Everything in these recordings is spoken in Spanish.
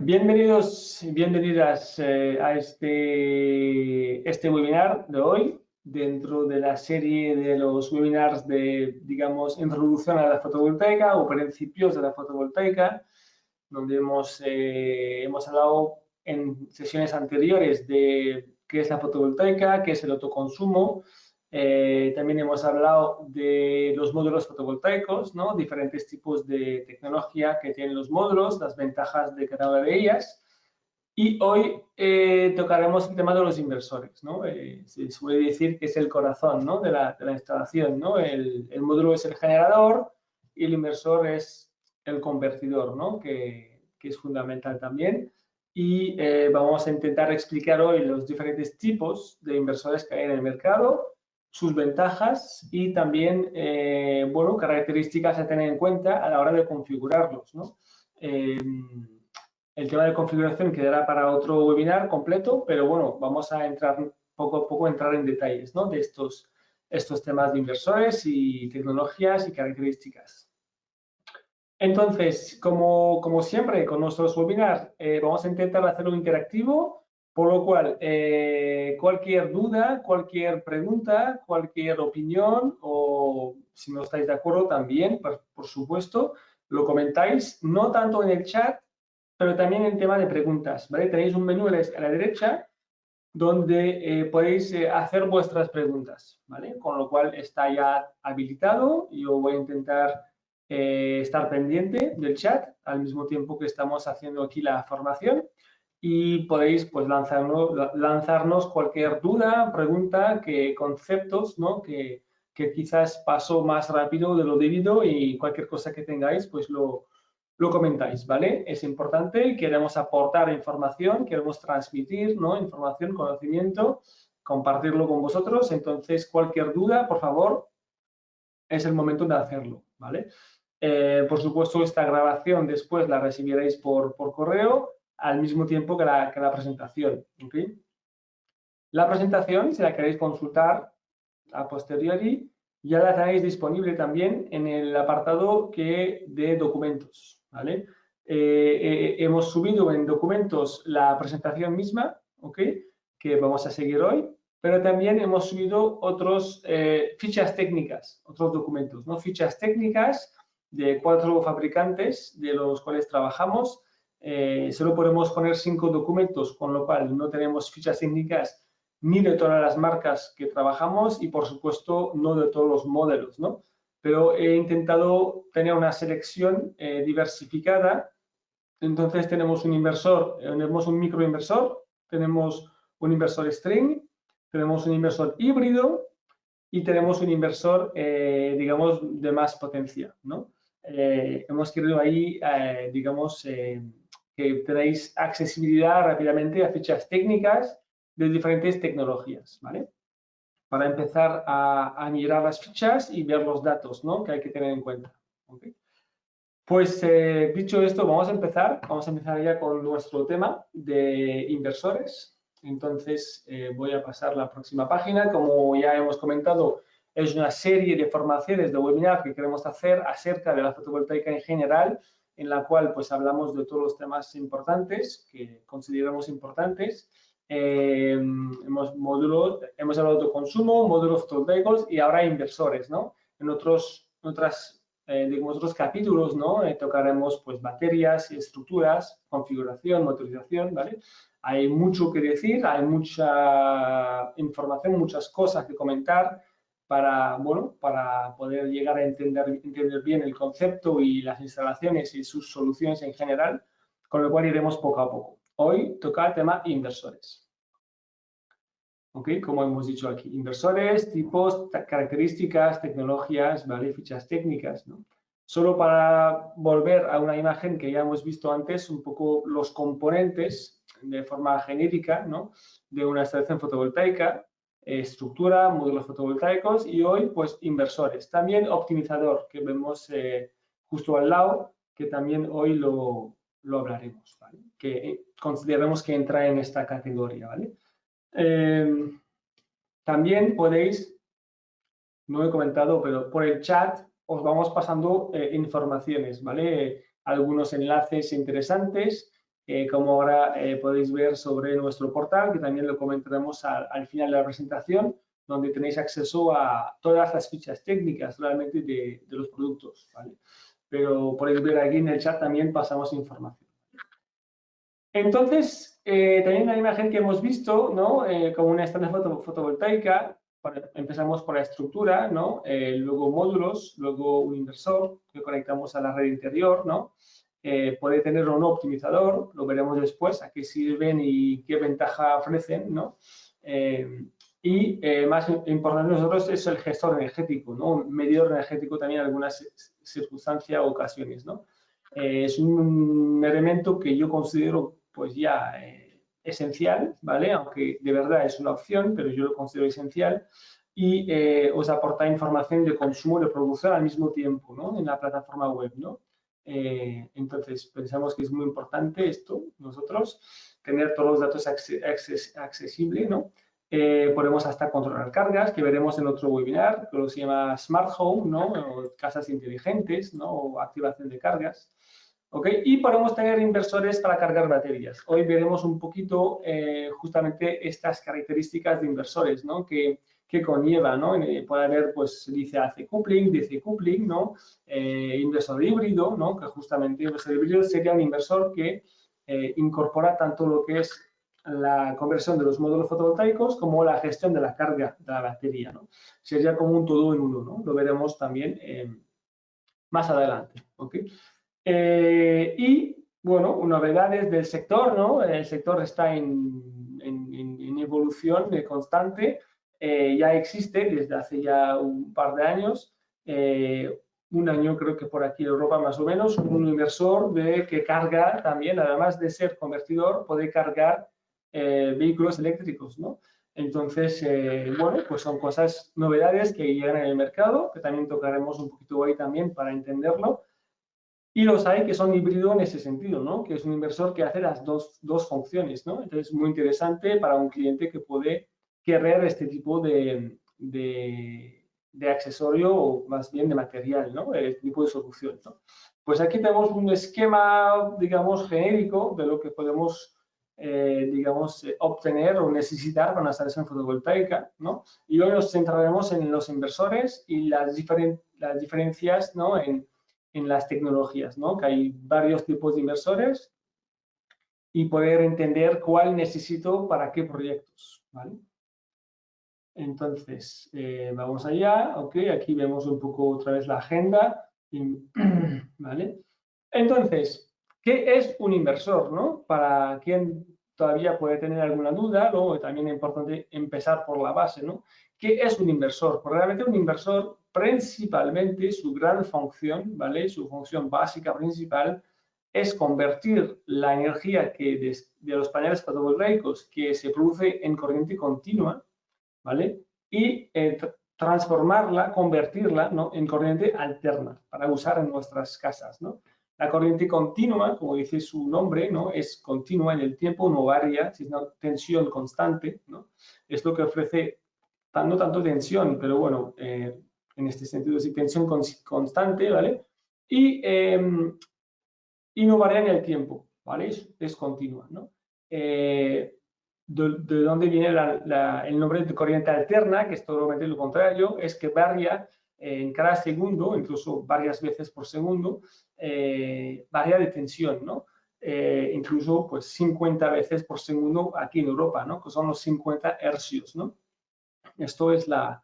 Bienvenidos y bienvenidas a este webinar de hoy, dentro de la serie de los webinars de, digamos, introducción a la fotovoltaica o principios de la fotovoltaica, donde hemos hablado en sesiones anteriores de qué es la fotovoltaica, qué es el autoconsumo. También hemos hablado de los módulos fotovoltaicos, ¿no? Diferentes tipos de tecnología que tienen los módulos, las ventajas de cada una de ellas. Y hoy tocaremos el tema de los inversores, ¿no? Se suele decir que es el corazón, ¿no? de la instalación, ¿no? El módulo es el generador y el inversor es el convertidor, ¿no? Que es fundamental también. Y vamos a intentar explicar hoy los diferentes tipos de inversores que hay en el mercado, sus ventajas y también, bueno, características a tener en cuenta a la hora de configurarlos, ¿no? El tema de configuración quedará para otro webinar completo, pero bueno, vamos a entrar poco a poco en detalles, ¿no? De estos temas de inversores y tecnologías y características. Entonces, como siempre con nuestros webinars, vamos a intentar hacerlo interactivo, por lo cual cualquier duda, cualquier pregunta, cualquier opinión o si no estáis de acuerdo también, por supuesto, lo comentáis, no tanto en el chat, pero también en tema de preguntas, ¿vale? Tenéis un menú a la derecha donde podéis hacer vuestras preguntas, ¿vale? Con lo cual está ya habilitado. Yo voy a intentar estar pendiente del chat al mismo tiempo que estamos haciendo aquí la formación y podéis pues lanzarnos cualquier duda, pregunta, conceptos, ¿no? Que quizás paso más rápido de lo debido y cualquier cosa que tengáis pues lo comentáis, ¿vale? Es importante, queremos aportar información, queremos transmitir, ¿no? Información, conocimiento, compartirlo con vosotros. Entonces, cualquier duda, por favor, es el momento de hacerlo, ¿vale? Por supuesto, esta grabación después la recibiréis por correo al mismo tiempo que la presentación, ¿ok? La presentación, si la queréis consultar a posteriori, ya la tenéis disponible también en el apartado de documentos, ¿vale? Hemos subido en documentos la presentación misma, ¿ok? Que vamos a seguir hoy, pero también hemos subido otros fichas técnicas, otros documentos, ¿no? Fichas técnicas de 4 fabricantes de los cuales trabajamos. Solo podemos poner 5 documentos, con lo cual no tenemos fichas técnicas ni de todas las marcas que trabajamos y, por supuesto, no de todos los modelos, ¿no? Pero he intentado tener una selección diversificada. Entonces, tenemos un inversor, tenemos un microinversor, tenemos un inversor string, tenemos un inversor híbrido y tenemos un inversor, digamos, de más potencia, ¿no? Hemos querido ahí, digamos, que tenéis accesibilidad rápidamente a fichas técnicas de diferentes tecnologías, ¿vale? Para empezar a mirar las fichas y ver los datos, ¿no? Que hay que tener en cuenta. ¿Okay? Pues dicho esto, vamos a empezar ya con nuestro tema de inversores. Entonces voy a pasar la próxima página. Como ya hemos comentado, es una serie de formaciones de webinar que queremos hacer acerca de la fotovoltaica en general, en la cual pues hablamos de todos los temas importantes que consideramos importantes. Hemos hablado de autoconsumo, módulos fotovoltaicos y ahora inversores, ¿no? En otros capítulos, ¿no? Tocaremos pues baterías, estructuras, configuración, motorización, ¿vale? Hay mucho que decir, hay mucha información, muchas cosas que comentar para, bueno, para poder llegar a entender bien el concepto y las instalaciones y sus soluciones en general, con lo cual iremos poco a poco. Hoy toca el tema inversores. ¿Ok? Como hemos dicho aquí, inversores, tipos, características, tecnologías, ¿vale? Fichas técnicas, ¿no? Solo para volver a una imagen que ya hemos visto antes, un poco los componentes de forma genérica, ¿no? De una instalación fotovoltaica, estructura, módulos fotovoltaicos y hoy, pues, inversores. También optimizador, que vemos justo al lado, que también hoy lo hablaremos, ¿vale? Que consideramos que entra en esta categoría, ¿vale? También podéis, no he comentado, pero por el chat os vamos pasando informaciones, ¿vale? Algunos enlaces interesantes como ahora podéis ver sobre nuestro portal, que también lo comentaremos al final de la presentación, donde tenéis acceso a todas las fichas técnicas realmente de los productos, ¿vale? Pero podéis ver aquí en el chat también pasamos información. Entonces, también la imagen que hemos visto, ¿no? Como una estancia fotovoltaica, empezamos por la estructura, ¿no? Luego módulos, luego un inversor que conectamos a la red interior, ¿no? Puede tener un optimizador, lo veremos después, a qué sirven y qué ventaja ofrecen, ¿no? Y más importante nosotros es el gestor energético, ¿no? Un medidor energético también en algunas circunstancias o ocasiones, ¿no? Es un elemento que yo considero pues ya esencial, ¿vale? Aunque de verdad es una opción, pero yo lo considero esencial y os aporta información de consumo y de producción al mismo tiempo, ¿no? En la plataforma web, ¿no? Entonces, pensamos que es muy importante esto, nosotros, tener todos los datos accesibles, ¿no? Podemos hasta controlar cargas, que veremos en otro webinar, que se llama Smart Home, ¿no? O casas inteligentes, ¿no? O activación de cargas. ¿Okay? Y podemos tener inversores para cargar baterías. Hoy veremos un poquito justamente estas características de inversores, ¿no? Que conlleva, ¿no? Puede haber, pues, se dice AC coupling, DC coupling, ¿no? Inversor híbrido, ¿no? Que justamente inversor híbrido sería un inversor que incorpora tanto lo que es la conversión de los módulos fotovoltaicos como la gestión de la carga de la batería, ¿no? Sería como un todo en uno, ¿no? Lo veremos también más adelante, ¿ok? Y, bueno, novedades del sector, ¿no? El sector está en evolución constante, ya existe desde hace ya un par de años, un año creo que por aquí en Europa más o menos, un inversor que carga también, además de ser convertidor, puede cargar vehículos eléctricos, ¿no? Entonces, bueno, pues son cosas, novedades que llegan en el mercado, que también tocaremos un poquito hoy también para entenderlo. Y los hay que son híbridos en ese sentido, ¿no? Que es un inversor que hace las dos funciones, ¿no? Entonces, muy interesante para un cliente que puede querer este tipo de accesorio o más bien de material, ¿no? Este tipo de solución, ¿no? Pues aquí tenemos un esquema, digamos, genérico de lo que podemos, digamos, obtener o necesitar para una instalación fotovoltaica, ¿no? Y hoy nos centraremos en los inversores y las diferencias, ¿no? En las tecnologías, ¿no? Que hay varios tipos de inversores y poder entender cuál necesito para qué proyectos, ¿vale? Entonces, vamos allá, ok, aquí vemos un poco otra vez la agenda, ¿vale? Entonces, ¿qué es un inversor, no? Para quien todavía puede tener alguna duda, ¿no? También es importante empezar por la base, ¿no? ¿Qué es un inversor? Pues realmente un inversor, principalmente, su gran función, ¿vale? Su función básica principal es convertir la energía de los paneles fotovoltaicos que se produce en corriente continua, ¿vale? Y transformarla, convertirla, ¿no? En corriente alterna para usar en nuestras casas, ¿no? La corriente continua, como dice su nombre, ¿no? Es continua en el tiempo, no varía, es una tensión constante, ¿no? Es lo que ofrece, no tanto tensión, pero bueno, en este sentido sí, tensión constante, ¿vale? Y no varía en el tiempo, ¿vale? Es continua, ¿no? De dónde viene el nombre de corriente alterna, que es totalmente lo contrario, es que varía en cada segundo, incluso varias veces por segundo, varía de tensión, ¿no? Incluso pues 50 veces por segundo aquí en Europa, ¿no? Que son los 50 hercios, ¿no? Esto es la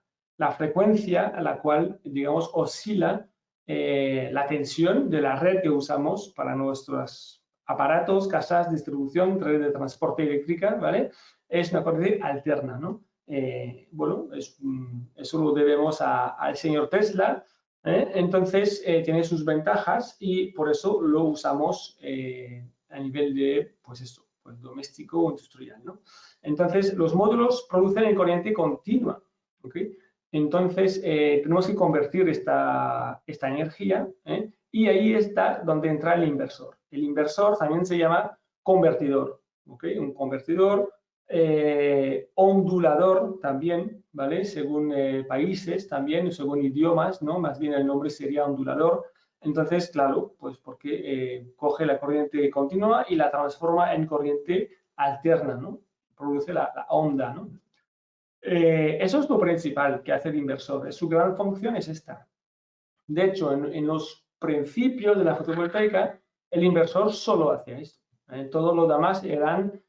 frecuencia a la cual, digamos, oscila la tensión de la red que usamos para nuestros aparatos, casas, distribución, red de transporte eléctrica, ¿vale? Es una corriente alterna, ¿no? Bueno, eso lo debemos al señor Tesla, ¿eh? Entonces, tiene sus ventajas y por eso lo usamos a nivel de, pues esto, pues doméstico o industrial, ¿no? Entonces, los módulos producen en corriente continua, ¿ok? Entonces, tenemos que convertir esta energía, ¿eh? Y ahí está donde entra el inversor. El inversor también se llama convertidor, ¿ok? Un convertidor, ondulador también, ¿vale? Según países también, según idiomas, ¿no? Más bien el nombre sería ondulador. Entonces, claro, pues porque coge la corriente continua y la transforma en corriente alterna, ¿no? Produce la onda, ¿no? Eso es lo principal que hace el inversor. Su gran función es esta. De hecho, en los principios de la fotovoltaica, el inversor solo hacía esto. Todo lo demás eran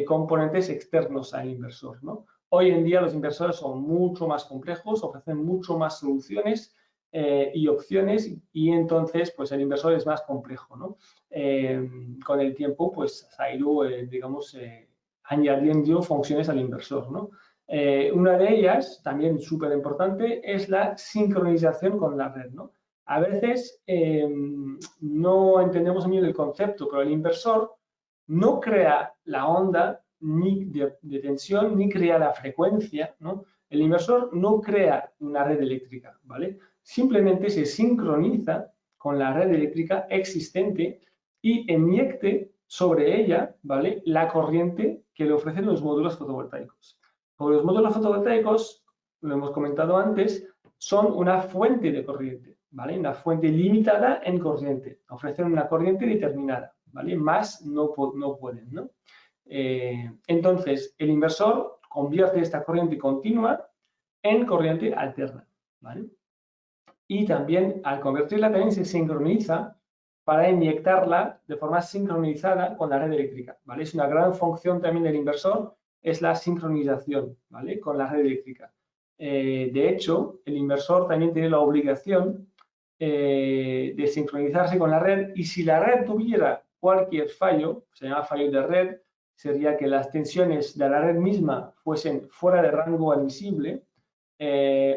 componentes externos al inversor, ¿no? Hoy en día los inversores son mucho más complejos, ofrecen mucho más soluciones y opciones, y entonces pues el inversor es más complejo, ¿no? Con el tiempo pues se ha ido, digamos, añadiendo funciones al inversor, ¿no? Una de ellas, también súper importante, es la sincronización con la red, ¿no? A veces no entendemos bien el concepto, pero el inversor no crea la onda ni de tensión, ni crea la frecuencia, ¿no? El inversor no crea una red eléctrica, ¿vale? Simplemente se sincroniza con la red eléctrica existente y inyecte sobre ella, ¿vale?, la corriente que le ofrecen los módulos fotovoltaicos. Porque los módulos fotovoltaicos, lo hemos comentado antes, son una fuente de corriente, ¿vale? Una fuente limitada en corriente. Ofrecen una corriente determinada, ¿vale? Más no pueden, ¿no? Entonces, el inversor convierte esta corriente continua en corriente alterna, ¿vale? Y también, al convertirla, también se sincroniza para inyectarla de forma sincronizada con la red eléctrica, ¿vale? Es una gran función también del inversor, es la sincronización, ¿vale?, con la red eléctrica. De hecho, el inversor también tiene la obligación de sincronizarse con la red, y si la red tuviera cualquier fallo, se llama fallo de red, sería que las tensiones de la red misma fuesen fuera de rango admisible,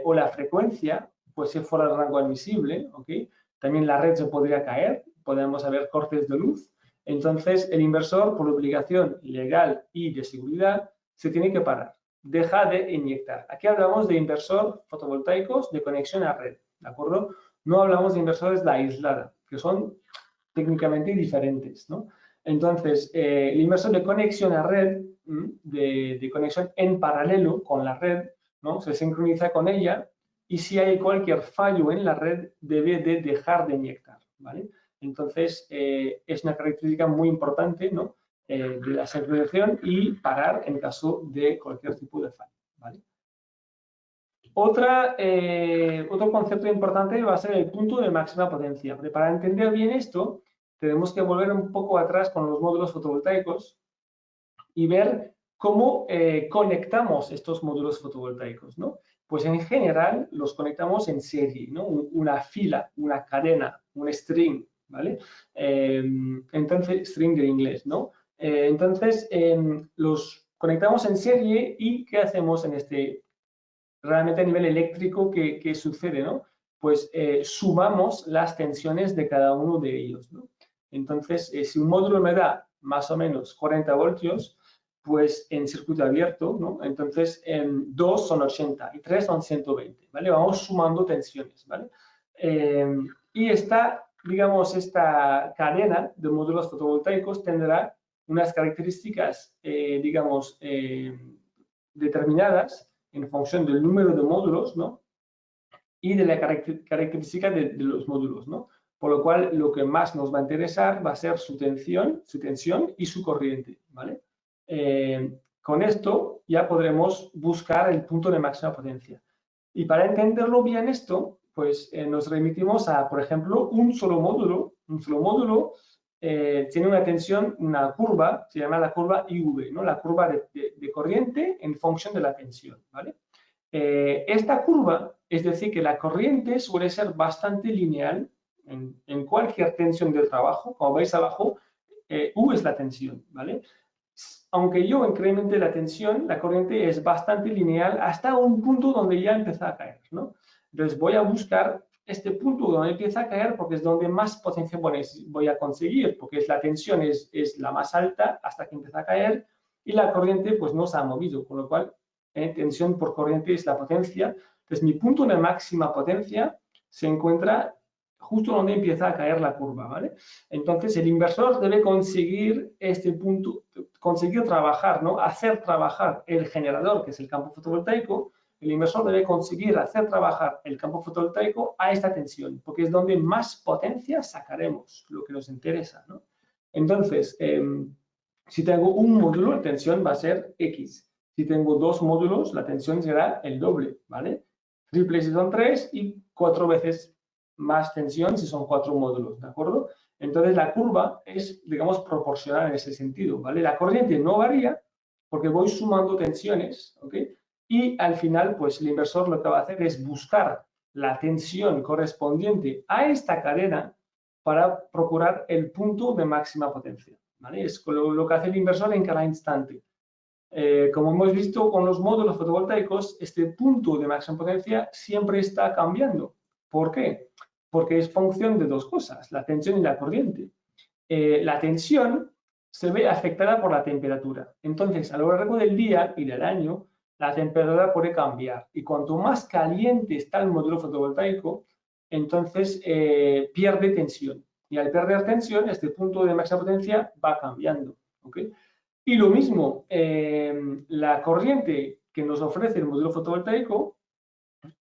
o la frecuencia fuese fuera de rango admisible, ¿ok? También la red se podría caer, podemos haber cortes de luz. Entonces, el inversor, por obligación legal y de seguridad, se tiene que parar, deja de inyectar. Aquí hablamos de inversor fotovoltaicos de conexión a red, ¿de acuerdo? No hablamos de inversores de aislada, que son técnicamente diferentes, ¿no? Entonces, el inversor de conexión a red, de conexión en paralelo con la red, ¿no?, se sincroniza con ella, y si hay cualquier fallo en la red, debe de dejar de inyectar, ¿vale? Entonces, es una característica muy importante, ¿no?, de la sincronización, y parar en caso de cualquier tipo de fallo, ¿vale? Otro concepto importante va a ser el punto de máxima potencia. Para entender bien esto, tenemos que volver un poco atrás con los módulos fotovoltaicos y ver cómo conectamos estos módulos fotovoltaicos, ¿no? Pues en general los conectamos en serie, ¿no? Una fila, una cadena, un string, ¿vale? Entonces, string de inglés, ¿no? Entonces, los conectamos en serie, y ¿qué hacemos en este? Realmente a nivel eléctrico, ¿qué sucede, no? Pues sumamos las tensiones de cada uno de ellos, ¿no? Entonces, si un módulo me da más o menos 40 voltios, pues en circuito abierto, ¿no?, entonces 2 son 80 y 3 son 120, ¿vale? Vamos sumando tensiones, ¿vale? Y digamos, esta cadena de módulos fotovoltaicos tendrá unas características, digamos, determinadas en función del número de módulos, ¿no?, y de la característica de los módulos, ¿no? Por lo cual, lo que más nos va a interesar va a ser su tensión y su corriente, ¿vale? Con esto ya podremos buscar el punto de máxima potencia. Y para entenderlo bien esto, pues nos remitimos a, por ejemplo, un solo módulo. Un solo módulo tiene una tensión, una curva, se llama la curva IV, ¿no?, la curva de corriente en función de la tensión, ¿vale? Esta curva, es decir, que la corriente suele ser bastante lineal en cualquier tensión de trabajo. Como veis abajo, U es la tensión, ¿vale? Aunque yo incremente la tensión, la corriente es bastante lineal hasta un punto donde ya empieza a caer, ¿no? Entonces voy a buscar este punto donde empieza a caer, porque es donde más potencia voy a conseguir, porque la tensión es la más alta hasta que empieza a caer, y la corriente pues no se ha movido, con lo cual tensión por corriente es la potencia. Entonces mi punto de máxima potencia se encuentra justo donde empieza a caer la curva, ¿vale? Entonces el inversor debe conseguir este punto, conseguir trabajar, ¿no?, hacer trabajar el generador, que es el campo fotovoltaico, El inversor debe conseguir hacer trabajar el campo fotovoltaico a esta tensión, porque es donde más potencia sacaremos, lo que nos interesa, ¿no? Entonces, si tengo un módulo, la tensión va a ser X. Si tengo dos módulos, la tensión será el doble, ¿vale? Triple si son 3 y 4 veces más tensión si son 4 módulos, ¿de acuerdo? Entonces, la curva es, digamos, proporcional en ese sentido, ¿vale? La corriente no varía porque voy sumando tensiones, ¿ok? Y al final, pues el inversor lo que va a hacer es buscar la tensión correspondiente a esta cadena para procurar el punto de máxima potencia, ¿vale? Es lo que hace el inversor en cada instante. Como hemos visto con los módulos fotovoltaicos, este punto de máxima potencia siempre está cambiando. ¿Por qué? Porque es función de dos cosas, la tensión y la corriente. La tensión se ve afectada por la temperatura. Entonces, a lo largo del día y del año, la temperatura puede cambiar. Y cuanto más caliente está el módulo fotovoltaico, entonces pierde tensión. Y al perder tensión, este punto de máxima potencia va cambiando. ¿Okay? Y lo mismo, la corriente que nos ofrece el módulo fotovoltaico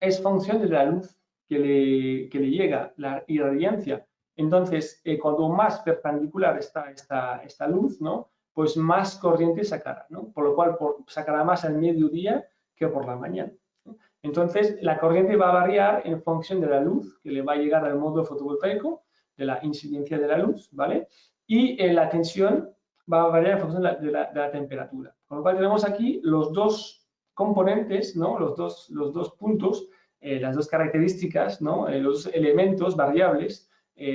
es función de la luz que le llega, la irradiancia. Entonces, cuando más perpendicular está esta luz, ¿no? Pues más corriente sacará, ¿no? Por lo cual sacará más al mediodía que por la mañana, ¿no? Entonces, la corriente va a variar en función de la luz que le va a llegar al módulo fotovoltaico, de la incidencia de la luz, ¿vale? Y la tensión va a variar en función de la temperatura. Con lo cual tenemos aquí los dos componentes, ¿no? Los dos puntos, las dos características, ¿no? Los elementos variables,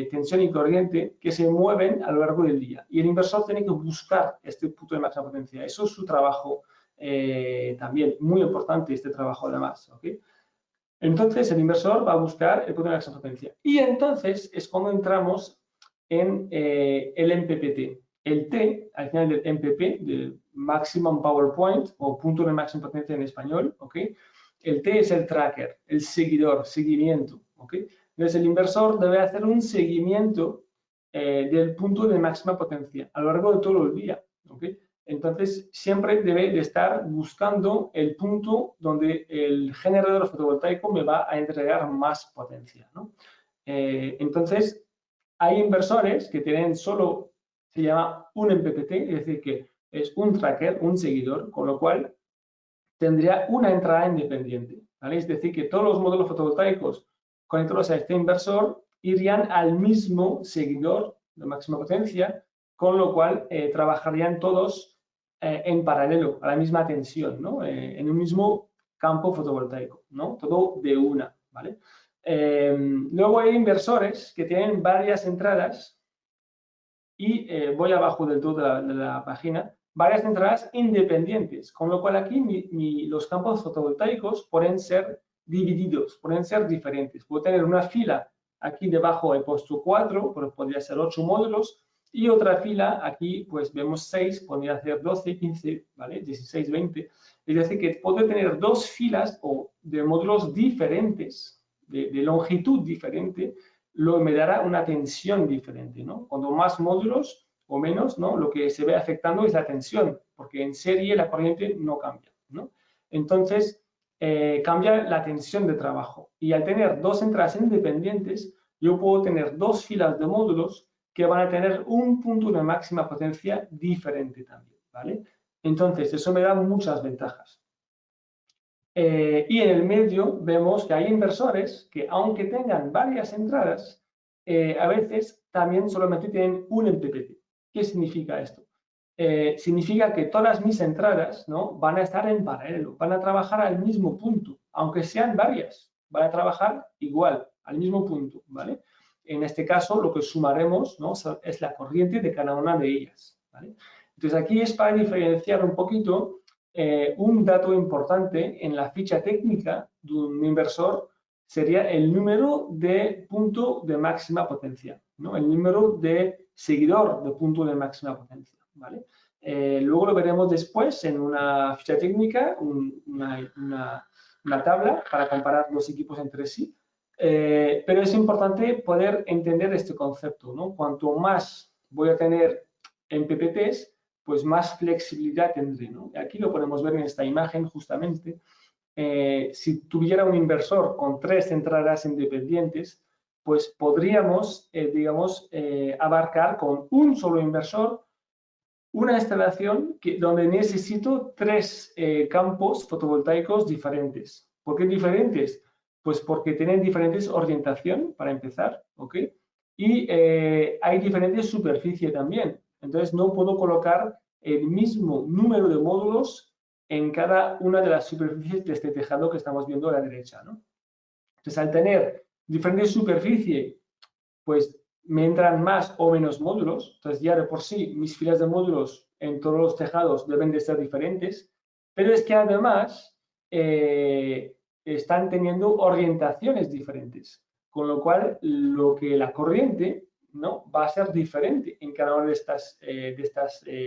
tensión y corriente, que se mueven a lo largo del día. Y el inversor tiene que buscar este punto de máxima potencia. Eso es su trabajo también, muy importante este trabajo además, ¿ok? Entonces, el inversor va a buscar el punto de máxima potencia. Y entonces es cuando entramos en el MPPT. El T, al final del MPP, del Maximum Power Point, o punto de máxima potencia en español, ¿ok? El T es el tracker, el seguidor, seguimiento, ¿ok? Entonces, el inversor debe hacer un seguimiento del punto de máxima potencia a lo largo de todo el día, ¿ok? Entonces, siempre debe de estar buscando el punto donde el generador fotovoltaico me va a entregar más potencia, ¿no? Entonces, hay inversores que tienen solo, se llama un MPPT, es decir, que es un tracker, un seguidor, con lo cual tendría una entrada independiente, ¿vale? Es decir, que todos los módulos fotovoltaicos conectados a este inversor irían al mismo seguidor de máxima potencia, con lo cual trabajarían todos en paralelo, a la misma tensión, ¿no? En un mismo campo fotovoltaico, ¿no? Todo de una, ¿vale? Luego hay inversores que tienen varias entradas y voy abajo del todo de la página, varias entradas independientes, con lo cual aquí los campos fotovoltaicos pueden ser divididos, pueden ser diferentes. Puedo tener una fila, aquí debajo he puesto 4, pero podría ser 8 módulos, y otra fila, aquí pues vemos 6, podría ser 12, 15, ¿vale? 16, 20. Es decir, que puedo tener dos filas o de módulos diferentes, de longitud diferente, me dará una tensión diferente, ¿no? Cuando más módulos o menos, ¿no? Lo que se ve afectando es la tensión, porque en serie la corriente no cambia, ¿no? Entonces, cambia la tensión de trabajo. Y al tener dos entradas independientes, yo puedo tener dos filas de módulos que van a tener un punto de máxima potencia diferente también, ¿vale? Entonces, eso me da muchas ventajas. Y en el medio vemos que hay inversores que, aunque tengan varias entradas, a veces también solamente tienen un MPPT. ¿Qué significa esto? Significa que todas mis entradas, ¿no? Van a estar en paralelo, van a trabajar al mismo punto, aunque sean varias, van a trabajar igual, al mismo punto, ¿vale? En este caso, lo que sumaremos, ¿no? Es la corriente de cada una de ellas, ¿vale? Entonces, aquí es para diferenciar un poquito un dato importante en la ficha técnica de un inversor sería el número de punto de máxima potencia, ¿no? El número de seguidor de punto de máxima potencia, ¿vale? Luego lo veremos después en una ficha técnica, una tabla para comparar los equipos entre sí. Pero es importante poder entender este concepto, ¿no? Cuanto más voy a tener en PPTs, pues más flexibilidad tendré, ¿no? Aquí lo podemos ver en esta imagen justamente. si tuviera un inversor con 3 entradas independientes, pues podríamos, digamos, abarcar con un solo inversor una instalación donde necesito 3 campos fotovoltaicos diferentes. ¿Por qué diferentes? Pues porque tienen diferentes orientación, para empezar, ¿ok? Y hay diferentes superficie también. Entonces, no puedo colocar el mismo número de módulos en cada una de las superficies de este tejado que estamos viendo a la derecha, ¿no? Entonces, al tener diferentes superficies, pues me entran más o menos módulos. Entonces, ya de por sí, mis filas de módulos en todos los tejados deben de ser diferentes, pero es que además están teniendo orientaciones diferentes, con lo cual lo que la corriente, ¿no?, va a ser diferente en cada una de estas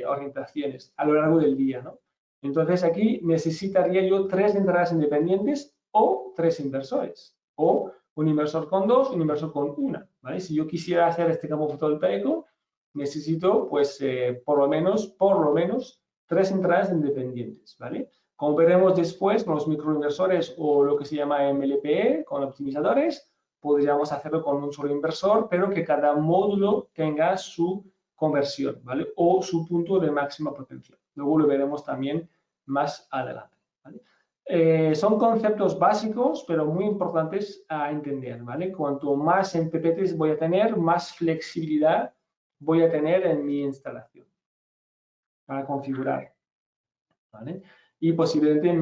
orientaciones a lo largo del día, ¿no? Entonces, aquí necesitaría yo 3 entradas independientes o 3 inversores, o un inversor con 2, un inversor con 1, ¿vale? Si yo quisiera hacer este campo fotovoltaico, necesito, pues, por lo menos 3 entradas independientes, ¿vale? Como veremos después con los microinversores o lo que se llama MLPE, con optimizadores, podríamos hacerlo con un solo inversor, pero que cada módulo tenga su conversión, ¿vale? O su punto de máxima potencia. Luego lo veremos también más adelante, ¿vale? Son conceptos básicos, pero muy importantes a entender, ¿vale? Cuanto más MPPTs voy a tener, más flexibilidad voy a tener en mi instalación para configurar, ¿vale? Y posiblemente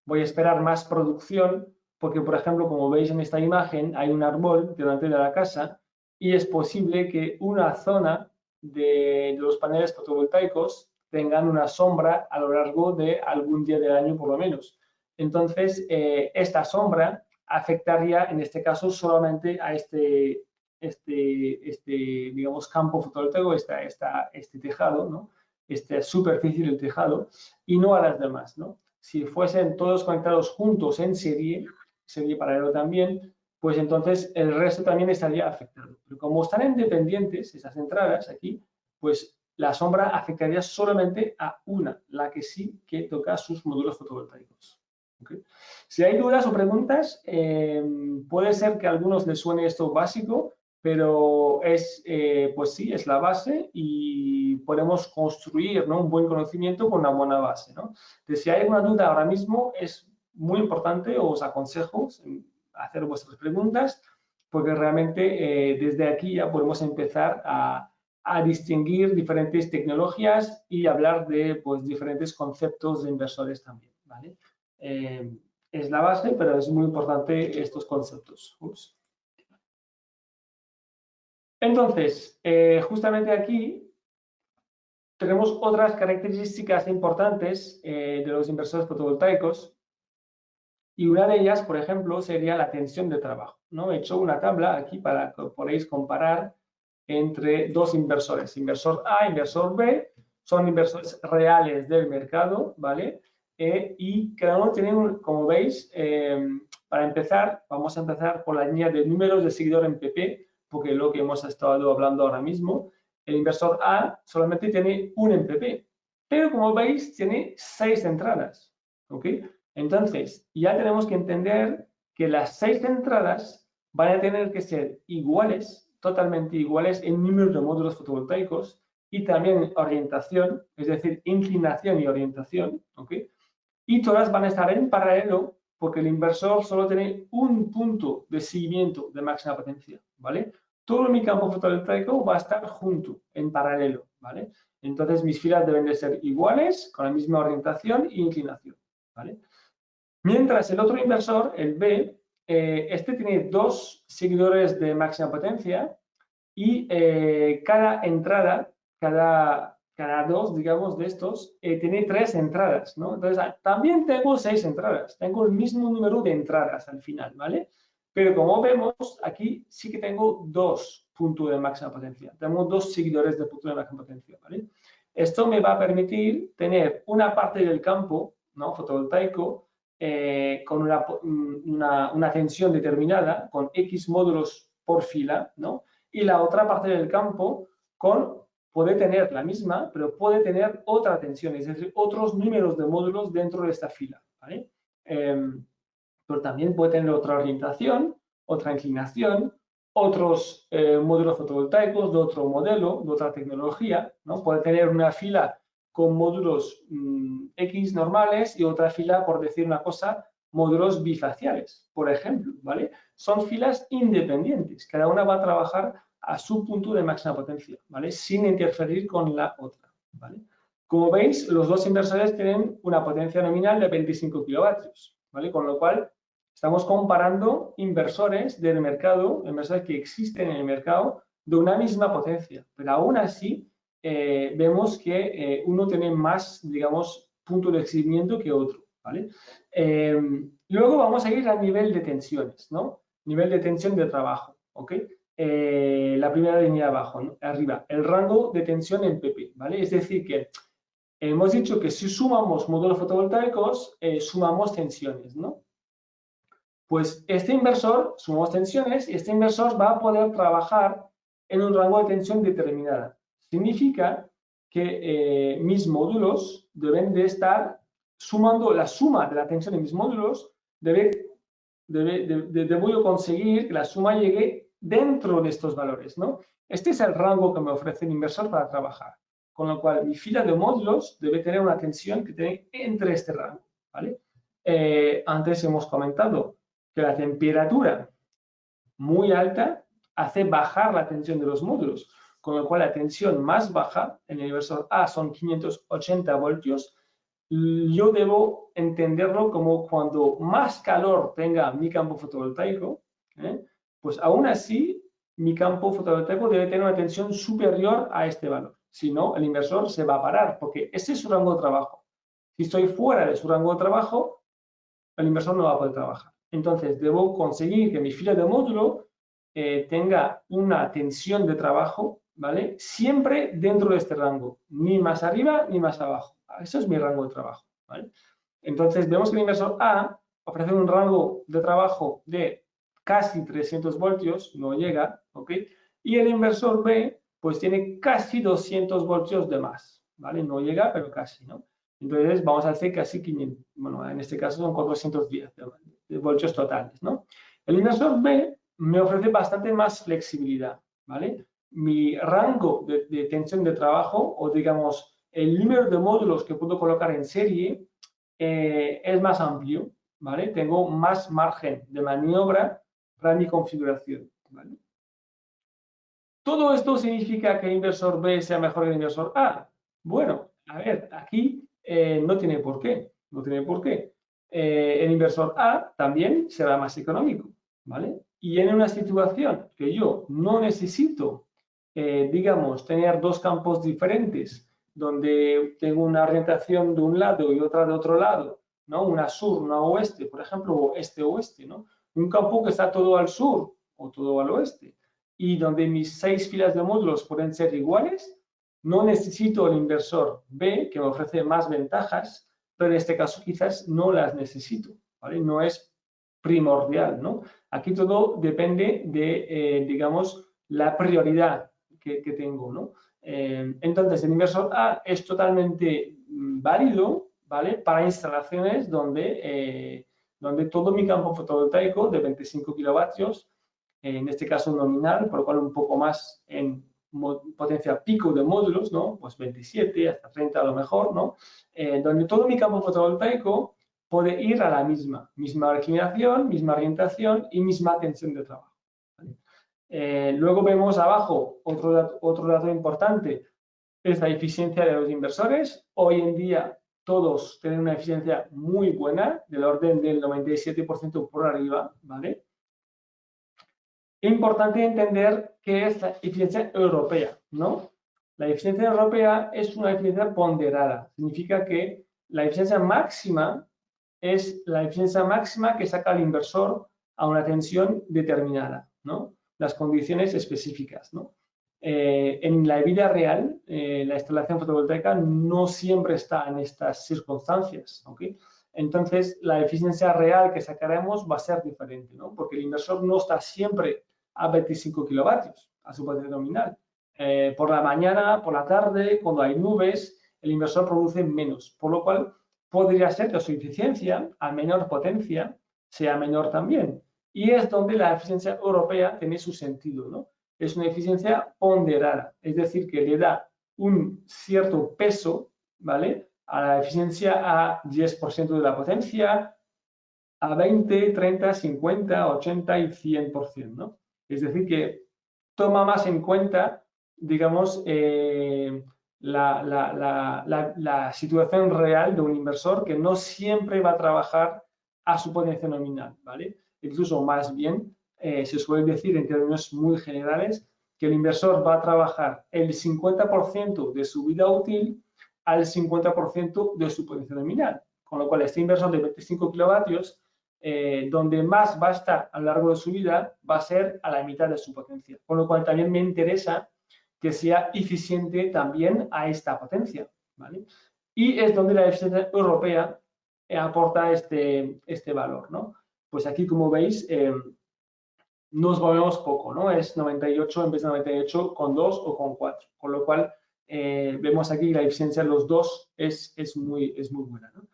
voy a esperar más producción, porque, por ejemplo, como veis en esta imagen, hay un árbol delante de la casa y es posible que una zona de los paneles fotovoltaicos tengan una sombra a lo largo de algún día del año, por lo menos. Entonces, esta sombra afectaría, en este caso, solamente a este digamos, campo fotovoltaico, este tejado, ¿no?, esta superficie del tejado, y no a las demás, ¿no? Si fuesen todos conectados juntos en serie paralelo también, pues entonces el resto también estaría afectado. Pero como están independientes esas entradas aquí, pues la sombra afectaría solamente a una, la que sí que toca sus módulos fotovoltaicos. ¿Okay? Si hay dudas o preguntas, puede ser que a algunos les suene esto básico, pero pues sí, es la base y podemos construir, ¿no?, un buen conocimiento con una buena base, ¿no? Entonces, si hay alguna duda ahora mismo, es muy importante, os aconsejo hacer vuestras preguntas, porque realmente desde aquí ya podemos empezar a distinguir diferentes tecnologías y hablar de, pues, diferentes conceptos de inversores también, ¿vale? Es la base, pero es muy importante estos conceptos. Ups. Entonces, justamente aquí tenemos otras características importantes de los inversores fotovoltaicos, y una de ellas, por ejemplo, sería la tensión de trabajo, ¿no? He hecho una tabla aquí para que podéis comparar entre dos inversores, inversor A, inversor B, son inversores reales del mercado, ¿vale? Y cada uno tiene, como veis, para empezar, vamos a empezar por la línea de números de seguidor en PP, porque es lo que hemos estado hablando ahora mismo. El inversor A solamente tiene un MPP, pero como veis tiene 6 entradas, ¿ok? Entonces, ya tenemos que entender que las 6 entradas van a tener que ser iguales, totalmente iguales en número de módulos fotovoltaicos y también orientación, es decir, inclinación y orientación, ¿ok? Y todas van a estar en paralelo porque el inversor solo tiene un punto de seguimiento de máxima potencia, ¿vale? Todo mi campo fotovoltaico va a estar junto, en paralelo, ¿vale? Entonces, mis filas deben de ser iguales, con la misma orientación e inclinación, ¿vale? Mientras el otro inversor, el B, este tiene 2 seguidores de máxima potencia y cada entrada, cada 2, digamos, de estos, tiene 3 entradas, ¿no? Entonces, también tengo 6 entradas, tengo el mismo número de entradas al final, ¿vale? Pero como vemos, aquí sí que tengo 2 puntos de máxima potencia, tengo 2 seguidores de punto de máxima potencia, ¿vale? Esto me va a permitir tener una parte del campo, ¿no?, fotovoltaico, con una tensión determinada, con X módulos por fila, ¿no? Y la otra parte del campo puede tener la misma, pero puede tener otra tensión, es decir, otros números de módulos dentro de esta fila, ¿vale? pero también puede tener otra orientación, otra inclinación, otros módulos fotovoltaicos de otro modelo, de otra tecnología, ¿no? Puede tener una fila con módulos X normales y otra fila, por decir una cosa, módulos bifaciales, por ejemplo, ¿vale? Son filas independientes, cada una va a trabajar a su punto de máxima potencia, ¿vale? Sin interferir con la otra, ¿vale? Como veis, los dos inversores tienen una potencia nominal de 25 kilovatios, ¿vale? Con lo cual, estamos comparando inversores del mercado, inversores que existen en el mercado, de una misma potencia, pero aún así vemos que uno tiene más, digamos, punto de exhibimiento que otro, ¿vale? Luego vamos a ir al nivel de tensiones, ¿no? Nivel de tensión de trabajo, ¿ok? La primera línea abajo, ¿no? Arriba, el rango de tensión en PP, ¿vale? Es decir, que hemos dicho que si sumamos módulos fotovoltaicos, sumamos tensiones, ¿no? Pues este inversor, sumamos tensiones, y este inversor va a poder trabajar en un rango de tensión determinada. Significa que mis módulos deben de estar sumando la suma de la tensión de mis módulos, debo conseguir que la suma llegue dentro de estos valores, ¿no? Este es el rango que me ofrece el inversor para trabajar, con lo cual mi fila de módulos debe tener una tensión que esté entre este rango, ¿vale? Antes hemos comentado que la temperatura muy alta hace bajar la tensión de los módulos, con lo cual la tensión más baja en el inversor A son 580 voltios. Yo debo entenderlo como cuando más calor tenga mi campo fotovoltaico, pues aún así mi campo fotovoltaico debe tener una tensión superior a este valor. Si no, el inversor se va a parar, porque ese es su rango de trabajo. Si estoy fuera de su rango de trabajo, el inversor no va a poder trabajar. Entonces, debo conseguir que mi fila de módulo tenga una tensión de trabajo, ¿vale? Siempre dentro de este rango, ni más arriba ni más abajo. Eso es mi rango de trabajo, ¿vale? Entonces, vemos que el inversor A ofrece un rango de trabajo de casi 300 voltios, no llega, ¿ok? Y el inversor B, pues tiene casi 200 voltios de más, ¿vale? No llega, pero casi, ¿no? Entonces, vamos a hacer casi 500, bueno, en este caso son 410 de voltios totales, ¿no? El inversor B me ofrece bastante más flexibilidad, ¿vale? Mi rango de tensión de trabajo, o digamos, el número de módulos que puedo colocar en serie es más amplio, ¿vale? Tengo más margen de maniobra para mi configuración, ¿vale? ¿Todo esto significa que el inversor B sea mejor que el inversor A? Bueno, a ver, aquí no tiene por qué, no tiene por qué. El inversor A también será más económico, ¿vale? Y en una situación que yo no necesito, digamos, tener dos campos diferentes, donde tengo una orientación de un lado y otra de otro lado, ¿no? Una sur, una oeste, por ejemplo, o este-oeste, ¿no? Un campo que está todo al sur o todo al oeste, y donde mis 6 filas de módulos pueden ser iguales, no necesito el inversor B, que me ofrece más ventajas, pero en este caso quizás no las necesito, ¿vale? No es primordial, ¿no? Aquí todo depende de, digamos, la prioridad que tengo, ¿no? Entonces, el inversor A es totalmente válido, ¿vale? Para instalaciones donde todo mi campo fotovoltaico de 25 kilovatios, en este caso nominal, por lo cual un poco más en potencia pico de módulos, ¿no? Pues 27 hasta 30 a lo mejor, ¿no? Donde todo mi campo fotovoltaico puede ir a la misma inclinación, misma orientación y misma tensión de trabajo, ¿vale? Luego vemos abajo otro dato importante, es la eficiencia de los inversores. Hoy en día todos tienen una eficiencia muy buena, del orden del 97% por arriba, ¿vale? Importante entender qué es la eficiencia europea, ¿no? La eficiencia europea es una eficiencia ponderada. Significa que la eficiencia máxima es la eficiencia máxima que saca el inversor a una tensión determinada, ¿no? Las condiciones específicas, ¿no? En la vida real, la instalación fotovoltaica no siempre está en estas circunstancias, ¿ok? Entonces, la eficiencia real que sacaremos va a ser diferente, ¿no? Porque el inversor no está siempre a 25 kilovatios, a su potencia nominal. Por la mañana, por la tarde, cuando hay nubes, el inversor produce menos, por lo cual podría ser que su eficiencia a menor potencia sea menor también. Y es donde la eficiencia europea tiene su sentido, ¿no? Es una eficiencia ponderada, es decir, que le da un cierto peso, ¿vale? A la eficiencia a 10% de la potencia, a 20, 30, 50, 80 y 100%, ¿no? Es decir, que toma más en cuenta, digamos, la situación real de un inversor que no siempre va a trabajar a su potencia nominal, ¿vale? Incluso más bien, se suele decir en términos muy generales que el inversor va a trabajar el 50% de su vida útil al 50% de su potencia nominal. Con lo cual, este inversor de 25 kilovatios, donde más va a estar a lo largo de su vida, va a ser a la mitad de su potencia. Con lo cual, también me interesa que sea eficiente también a esta potencia, ¿vale? Y es donde la eficiencia europea aporta este valor, ¿no? Pues aquí, como veis, nos movemos poco, ¿no? Es 98 en vez de 98,2 o con 4, con lo cual vemos aquí la eficiencia de los dos es muy buena, ¿no?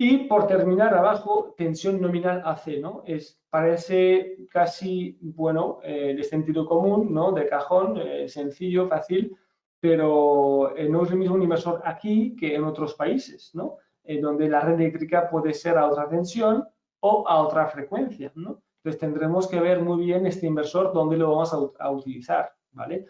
Y por terminar abajo, tensión nominal AC, ¿no? Parece casi, bueno, de sentido común, ¿no? De cajón, sencillo, fácil, pero no es lo mismo un inversor aquí que en otros países, ¿no? Donde la red eléctrica puede ser a otra tensión o a otra frecuencia, ¿no? Entonces tendremos que ver muy bien este inversor dónde lo vamos a utilizar, ¿vale?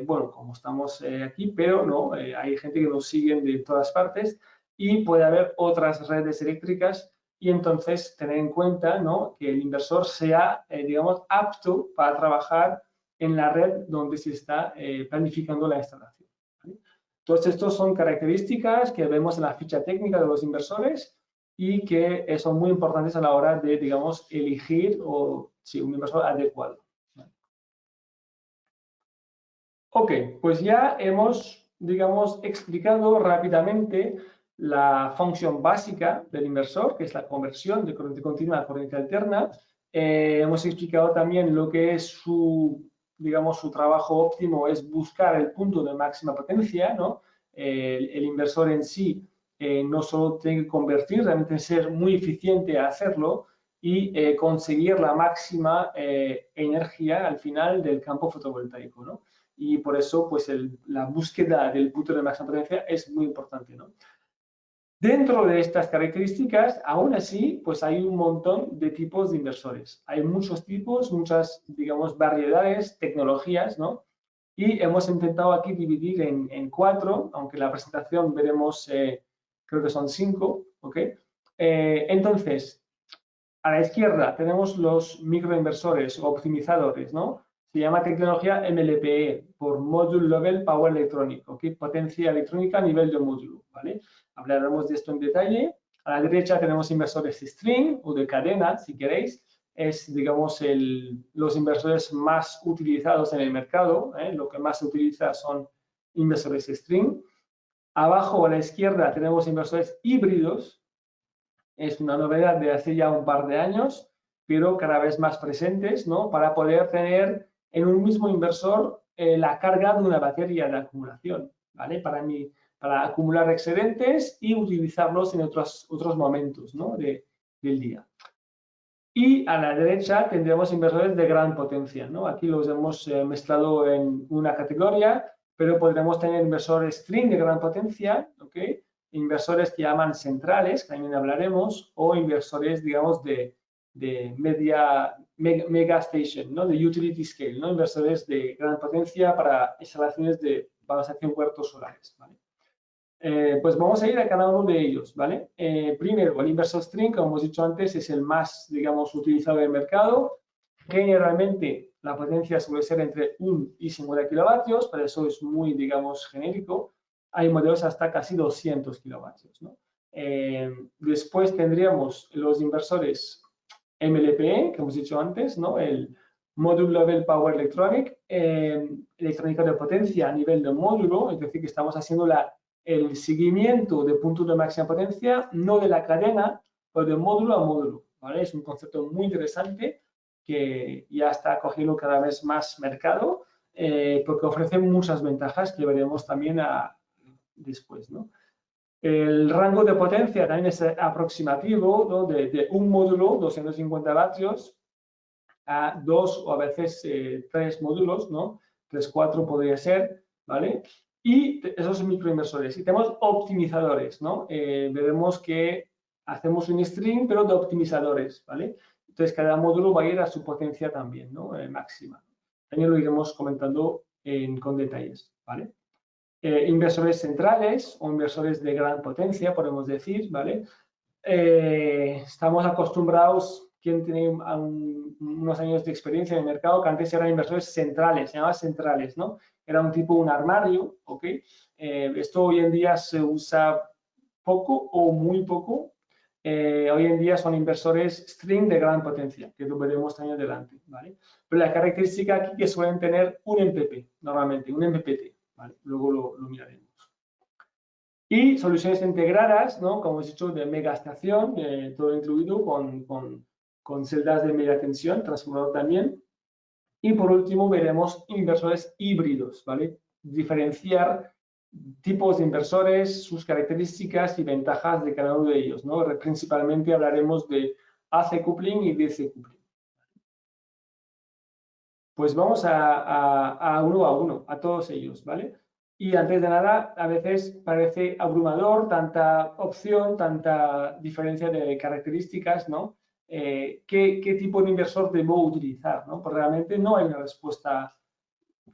Bueno, como estamos aquí, pero no, hay gente que nos sigue de todas partes y puede haber otras redes eléctricas y entonces tener en cuenta, ¿no?, que el inversor sea, digamos, apto para trabajar en la red donde se está planificando la instalación, ¿vale? Todos estos son características que vemos en la ficha técnica de los inversores y que son muy importantes a la hora de, digamos, elegir un inversor adecuado. Ok, pues ya hemos, digamos, explicado rápidamente la función básica del inversor, que es la conversión de corriente continua a corriente alterna. Hemos explicado también lo que es digamos, su trabajo óptimo, es buscar el punto de máxima potencia, ¿no? El inversor en sí no solo tiene que convertir, realmente ser muy eficiente a hacerlo y conseguir la máxima energía al final del campo fotovoltaico, ¿no? Y por eso, pues, la búsqueda del punto de máxima potencia es muy importante, ¿no? Dentro de estas características, aún así, pues hay un montón de tipos de inversores. Hay muchos tipos, muchas, digamos, variedades, tecnologías, ¿no? Y hemos intentado aquí dividir en 4, aunque en la presentación veremos, creo que son 5, ¿ok? Entonces, a la izquierda tenemos los microinversores o optimizadores, ¿no? Se llama tecnología MLPE, por Module Level Power Electronic, ¿ok? Potencia electrónica a nivel de módulo, ¿vale? Hablaremos de esto en detalle. A la derecha tenemos inversores string o de cadena, si queréis. Es, digamos, los inversores más utilizados en el mercado, ¿eh? Lo que más se utiliza son inversores string. Abajo a la izquierda tenemos inversores híbridos. Es una novedad de hace ya un par de años, pero cada vez más presentes, ¿no? Para poder tener en un mismo inversor la carga de una batería de acumulación, ¿vale? Para acumular excedentes y utilizarlos en otros momentos, ¿no?, del día. Y a la derecha tendremos inversores de gran potencia, ¿no? Aquí los hemos mezclado en una categoría, pero podremos tener inversores string de gran potencia, ¿ok? Inversores que llaman centrales, que también hablaremos, o inversores, digamos, de mega station, ¿no? De utility scale, ¿no? Inversores de gran potencia para instalaciones vamos a hacer huertos solares, ¿vale? Pues vamos a ir a cada uno de ellos, ¿vale? Primero, el inversor string, como hemos dicho antes, es el más, digamos, utilizado en el mercado. Generalmente, la potencia suele ser entre 1 y 50 kilovatios, pero eso es muy, digamos, genérico. Hay modelos hasta casi 200 kilovatios, ¿no? Después tendríamos los inversores MLPE, que hemos dicho antes, ¿no? El Module Level Power Electronic, electrónica de potencia a nivel de módulo, es decir, que estamos haciendo el seguimiento de puntos de máxima potencia, no de la cadena, pero de módulo a módulo, ¿vale? Es un concepto muy interesante que ya está cogiendo cada vez más mercado, porque ofrece muchas ventajas que veremos también después, ¿no? El rango de potencia también es aproximativo, ¿no? De un módulo, 250 vatios, a 2 o a veces 3 módulos, ¿no? 3, 4 podría ser, ¿vale? Y esos microinversores. Y tenemos optimizadores, ¿no? Veremos que hacemos un string, pero de optimizadores, ¿vale? Entonces, cada módulo va a ir a su potencia también, ¿no? Máxima. También lo iremos comentando con detalles, ¿vale? Inversores centrales o inversores de gran potencia, podemos decir, ¿vale? Estamos acostumbrados, quien tiene unos años de experiencia en el mercado, que antes eran inversores centrales, se llamaban centrales, ¿no? Era un tipo, un armario, ¿ok? Esto hoy en día se usa poco o muy poco. Hoy en día son inversores string de gran potencia, que lo veremos también adelante, ¿vale? Pero la característica aquí que suelen tener un MPP, normalmente, un MPPT, ¿vale? Luego lo miraremos. Y soluciones integradas, ¿no? Como hemos dicho, de mega estación, todo incluido con celdas de media tensión, transformador también. Y por último veremos inversores híbridos, ¿vale? Diferenciar tipos de inversores, sus características y ventajas de cada uno de ellos, ¿no? Principalmente hablaremos de AC coupling y DC coupling. Pues vamos a uno, a todos ellos, ¿vale? Y antes de nada, a veces parece abrumador tanta opción, tanta diferencia de características, ¿no? ¿Qué tipo de inversor debo utilizar, ¿no? Porque realmente no hay una respuesta.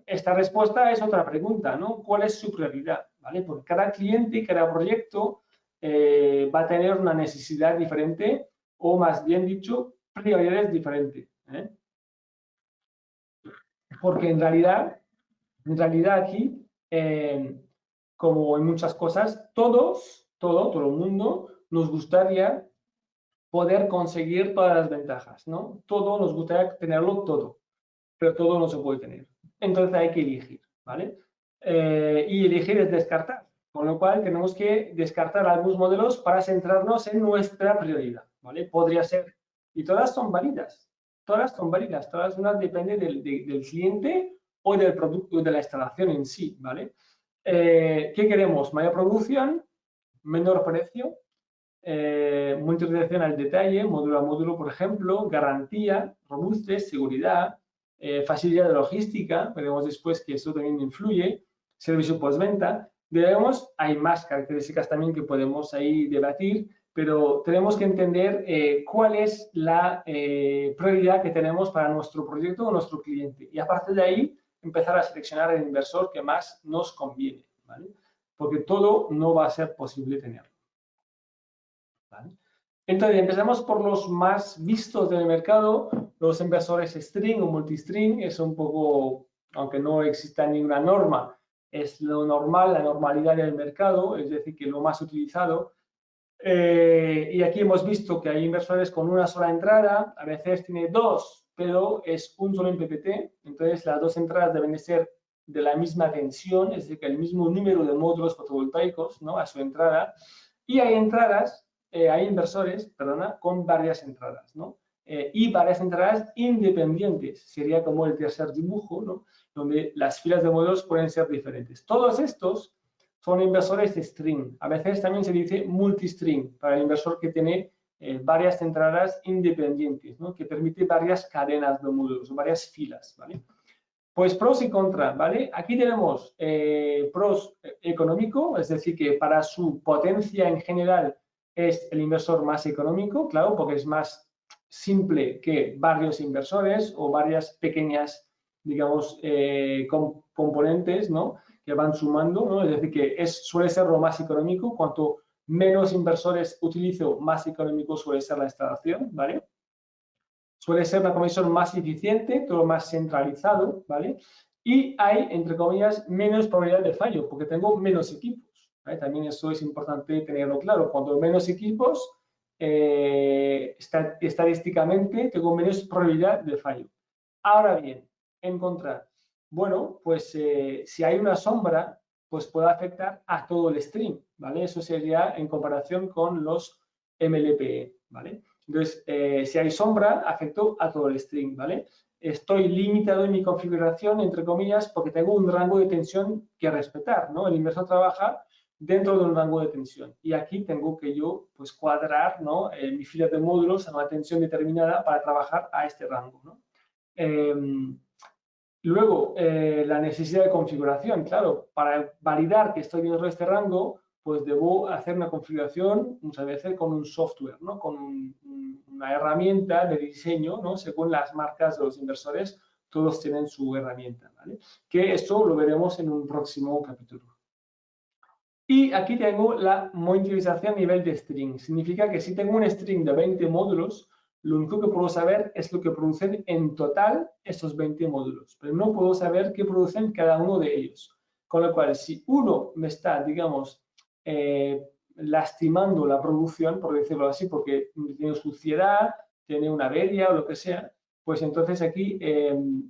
Esta respuesta es otra pregunta, ¿no? ¿Cuál es su prioridad? ¿Vale? Porque cada cliente, cada proyecto va a tener una necesidad diferente o, más bien dicho, prioridades diferentes, ¿eh? Porque en realidad aquí, como en muchas cosas, todo el mundo nos gustaría poder conseguir todas las ventajas, ¿no? Todo nos gustaría tenerlo todo, pero todo no se puede tener. Entonces hay que elegir, ¿vale? Y elegir es descartar, con lo cual tenemos que descartar algunos modelos para centrarnos en nuestra prioridad, ¿vale? Podría ser, y todas son válidas, todas unas dependen del cliente o del producto, de la instalación en sí, ¿vale? ¿Qué queremos? Mayor producción, menor precio, monitorización al detalle, módulo a módulo, por ejemplo, garantía, robustez, seguridad, facilidad de logística, veremos después que eso también influye, servicio postventa. Hay más características también que podemos ahí debatir, pero tenemos que entender cuál es la prioridad que tenemos para nuestro proyecto o nuestro cliente. Y a partir de ahí, empezar a seleccionar el inversor que más nos conviene, ¿vale? Porque todo no va a ser posible tenerlo, ¿vale? Entonces, empezamos por los más vistos del mercado, los inversores string o multistring. Es un poco, aunque no exista ninguna norma, es lo normal, la normalidad del mercado, es decir, que lo más utilizado. Y aquí hemos visto que hay inversores con una sola entrada, a veces tiene dos, pero es un solo MPPT, entonces las dos entradas deben de ser de la misma tensión, es decir, que el mismo número de módulos fotovoltaicos, ¿no?, a su entrada. Y hay hay inversores, perdona, con varias entradas, ¿no? Y varias entradas independientes, sería como el tercer dibujo, ¿no?, donde las filas de módulos pueden ser diferentes. Todos estos son inversores de string. A veces también se dice multistring para el inversor que tiene varias entradas independientes, ¿no?, que permite varias cadenas de módulos, varias filas, ¿vale? Pues pros y contras, ¿vale? Aquí tenemos pros económico, es decir, que para su potencia en general es el inversor más económico, claro, porque es más simple que varios inversores o varias pequeñas, digamos, componentes, ¿no?, que van sumando, ¿no? Es decir, que suele ser lo más económico. Cuanto menos inversores utilizo, más económico suele ser la instalación, ¿vale? Suele ser una comisión más eficiente, todo más centralizado, ¿vale? Y hay, entre comillas, menos probabilidad de fallo, porque tengo menos equipos, ¿vale? También eso es importante tenerlo claro. Cuando menos equipos, estadísticamente tengo menos probabilidad de fallo. Ahora bien, en contra, bueno, pues si hay una sombra, pues puede afectar a todo el stream, ¿vale? Eso sería en comparación con los MLPE, ¿vale? Entonces, si hay sombra, afecto a todo el string, ¿vale? Estoy limitado en mi configuración, entre comillas, porque tengo un rango de tensión que respetar, ¿no? El inversor trabaja dentro de un rango de tensión. Y aquí tengo que yo pues cuadrar, ¿no? Mi fila de módulos a una tensión determinada para trabajar a este rango, ¿no? Luego, la necesidad de configuración. Claro, para validar que estoy dentro de este rango, pues debo hacer una configuración muchas veces con un software, ¿no? Con una herramienta de diseño, ¿no? Según las marcas de los inversores, todos tienen su herramienta, ¿vale? Que esto lo veremos en un próximo capítulo. Y aquí tengo la monitorización a nivel de string. Significa que si tengo un string de 20 módulos, lo único que puedo saber es lo que producen en total estos 20 módulos, pero no puedo saber qué producen cada uno de ellos. Con lo cual, si uno me está, digamos, lastimando la producción, por decirlo así, porque tiene suciedad, tiene una avería o lo que sea, pues entonces aquí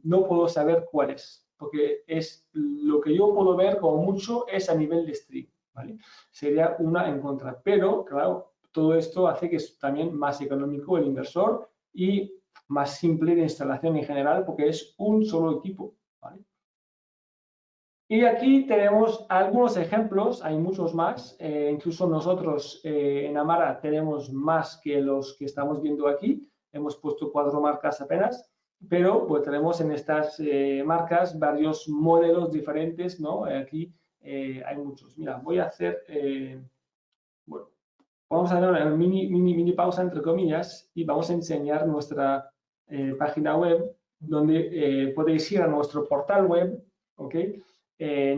no puedo saber cuál es, porque es lo que yo puedo ver como mucho es a nivel de string, ¿vale? Sería una en contra, pero claro, todo esto hace que es también más económico el inversor y más simple de instalación en general porque es un solo equipo, ¿vale? Y aquí tenemos algunos ejemplos, hay muchos más, incluso nosotros en Amara tenemos más que los que estamos viendo aquí, hemos puesto 4 marcas apenas, pero pues tenemos en estas marcas varios modelos diferentes, ¿no? Aquí hay muchos. Mira, voy a hacer, bueno, vamos a dar una mini pausa entre comillas y vamos a enseñar nuestra página web donde podéis ir a nuestro portal web, ¿ok?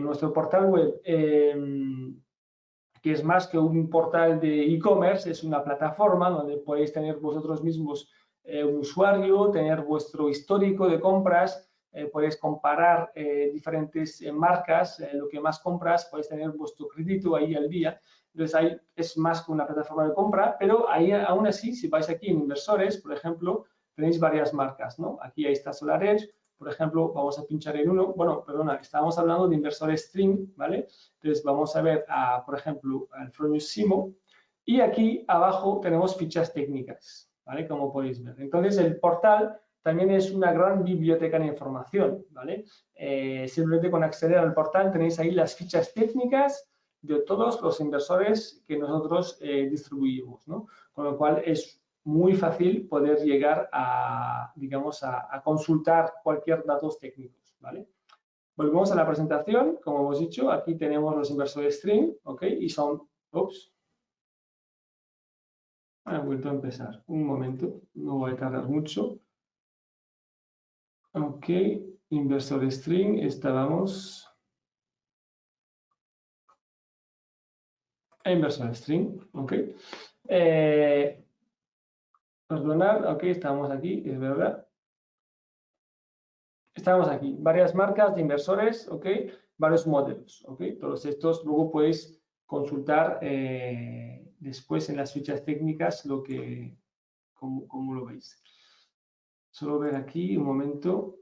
Nuestro portal web, que es más que un portal de e-commerce, es una plataforma donde podéis tener vosotros mismos un usuario, tener vuestro histórico de compras, podéis comparar diferentes marcas, lo que más compras, podéis tener vuestro crédito ahí al día. Entonces, ahí es más que una plataforma de compra, pero ahí aún así, si vais aquí en inversores, por ejemplo, tenéis varias marcas, ¿no? Aquí ahí está SolarEdge, por ejemplo, vamos a pinchar en uno. Bueno, perdona, estábamos hablando de inversores stream, ¿vale? Entonces, vamos a ver, por ejemplo, al Fronius Simo. Y aquí abajo tenemos fichas técnicas, ¿vale? Como podéis ver. Entonces, el portal también es una gran biblioteca de información, ¿vale? Simplemente con acceder al portal tenéis ahí las fichas técnicas de todos los inversores que nosotros distribuimos, ¿no? Con lo cual es muy fácil poder llegar a, digamos, a consultar cualquier datos técnicos, ¿vale? Volvemos a la presentación, como hemos dicho, aquí tenemos los inversores stream, ¿ok? Y son, ups, he vuelto a empezar, un momento, no voy a tardar mucho. Ok, inversor string, estábamos inversor string, ok. Perdonad, ok, estamos aquí, es verdad. Estamos aquí, varias marcas de inversores, ok, varios modelos, ok. Todos estos luego podéis consultar después en las fichas técnicas lo que, cómo lo veis. Solo ver aquí un momento,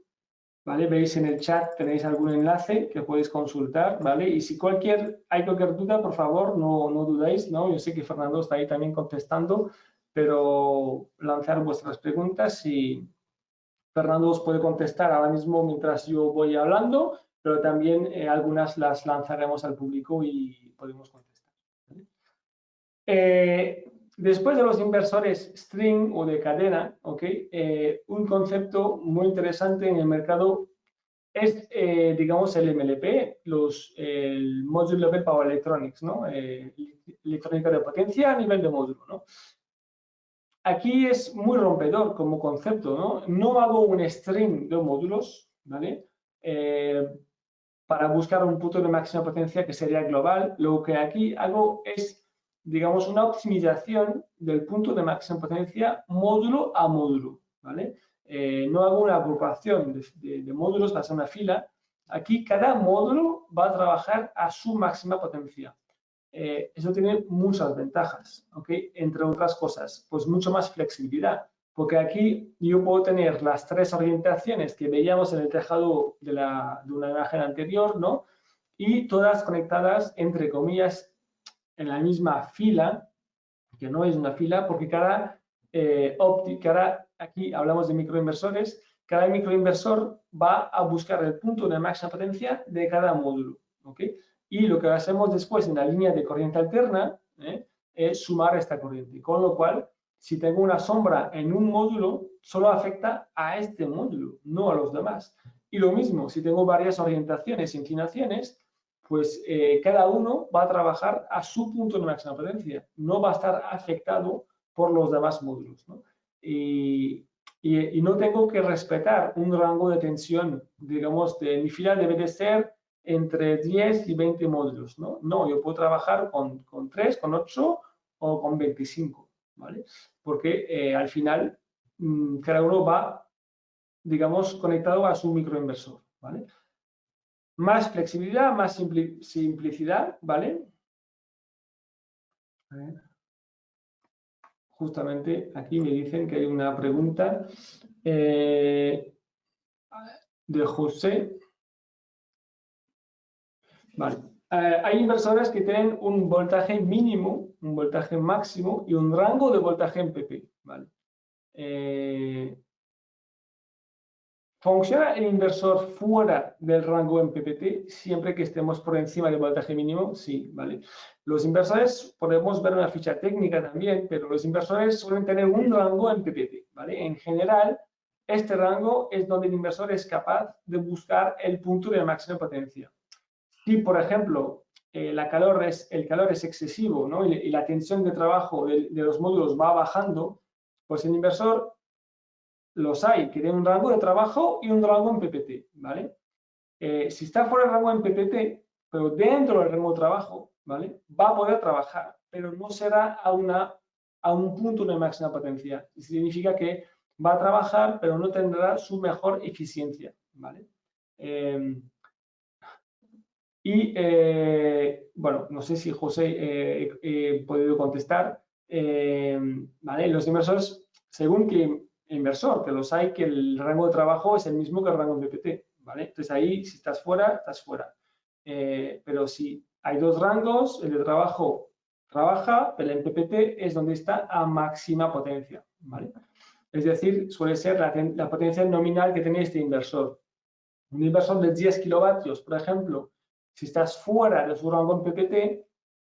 ¿vale? Veis en el chat, tenéis algún enlace que podéis consultar, ¿vale? Y si hay cualquier duda, por favor, no dudéis, ¿no? Yo sé que Fernando está ahí también contestando, pero lanzar vuestras preguntas y Fernando os puede contestar ahora mismo mientras yo voy hablando, pero también algunas las lanzaremos al público y podemos contestar, ¿vale? Después de los inversores string o de cadena, ¿okay? Un concepto muy interesante en el mercado es, digamos, el MLP, el Module Level Power Electronics, ¿no? Electrónica de potencia a nivel de módulo, ¿no? Aquí es muy rompedor como concepto, ¿no? No hago un string de módulos, ¿vale? Para buscar un punto de máxima potencia que sería global. Lo que aquí hago es, digamos, una optimización del punto de máxima potencia módulo a módulo, ¿vale? No hago una agrupación de módulos, va a ser una fila. Aquí cada módulo va a trabajar a su máxima potencia. Eso tiene muchas ventajas, ¿ok? Entre otras cosas, pues mucho más flexibilidad, porque aquí yo puedo tener las 3 orientaciones que veíamos en el tejado de una imagen anterior, ¿no? Y todas conectadas, entre comillas, en la misma fila, que no es una fila, porque aquí hablamos de microinversores, cada microinversor va a buscar el punto de máxima potencia de cada módulo, ¿ok? y lo que hacemos después en la línea de corriente alterna es sumar esta corriente, con lo cual, si tengo una sombra en un módulo, solo afecta a este módulo, no a los demás. Y lo mismo, si tengo varias orientaciones e inclinaciones, pues cada uno va a trabajar a su punto de máxima potencia, no va a estar afectado por los demás módulos, ¿no? Y no tengo que respetar un rango de tensión, digamos, mi fila debe de ser entre 10 y 20 módulos, ¿no? No, yo puedo trabajar con 3, con 8 o con 25, ¿vale? Porque al final cada uno va, digamos, conectado a su microinversor, ¿vale? Más flexibilidad, más simplicidad, ¿vale? A ver. Justamente aquí me dicen que hay una pregunta de José. Vale. Hay inversores que tienen un voltaje mínimo, un voltaje máximo y un rango de voltaje en PP. ¿Vale? ¿Funciona el inversor fuera del rango en PPT siempre que estemos por encima del voltaje mínimo? Sí, ¿vale? Los inversores, podemos ver una ficha técnica también, pero los inversores suelen tener un rango en PPT, ¿vale? En general, este rango es donde el inversor es capaz de buscar el punto de máxima potencia. Si, por ejemplo, el calor es excesivo, ¿no? y la tensión de trabajo de los módulos va bajando, pues el inversor los hay que tienen un rango de trabajo y un rango en PPT, ¿vale? Si está fuera del rango en PPT, pero dentro del rango de trabajo, ¿vale? Va a poder trabajar, pero no será a un punto de máxima potencia. Significa que va a trabajar, pero no tendrá su mejor eficiencia, ¿vale? Bueno, no sé si José he podido contestar. ¿Vale? Los inversores, según qué inversor, que los hay que el rango de trabajo es el mismo que el rango de PPT, ¿vale? Entonces ahí, si estás fuera, estás fuera. Pero si hay dos rangos, el de trabajo trabaja, pero en PPT es donde está a máxima potencia, ¿vale? Es decir, suele ser la potencia nominal que tiene este inversor. Un inversor de 10 kilovatios, por ejemplo, si estás fuera de su rango en PPT,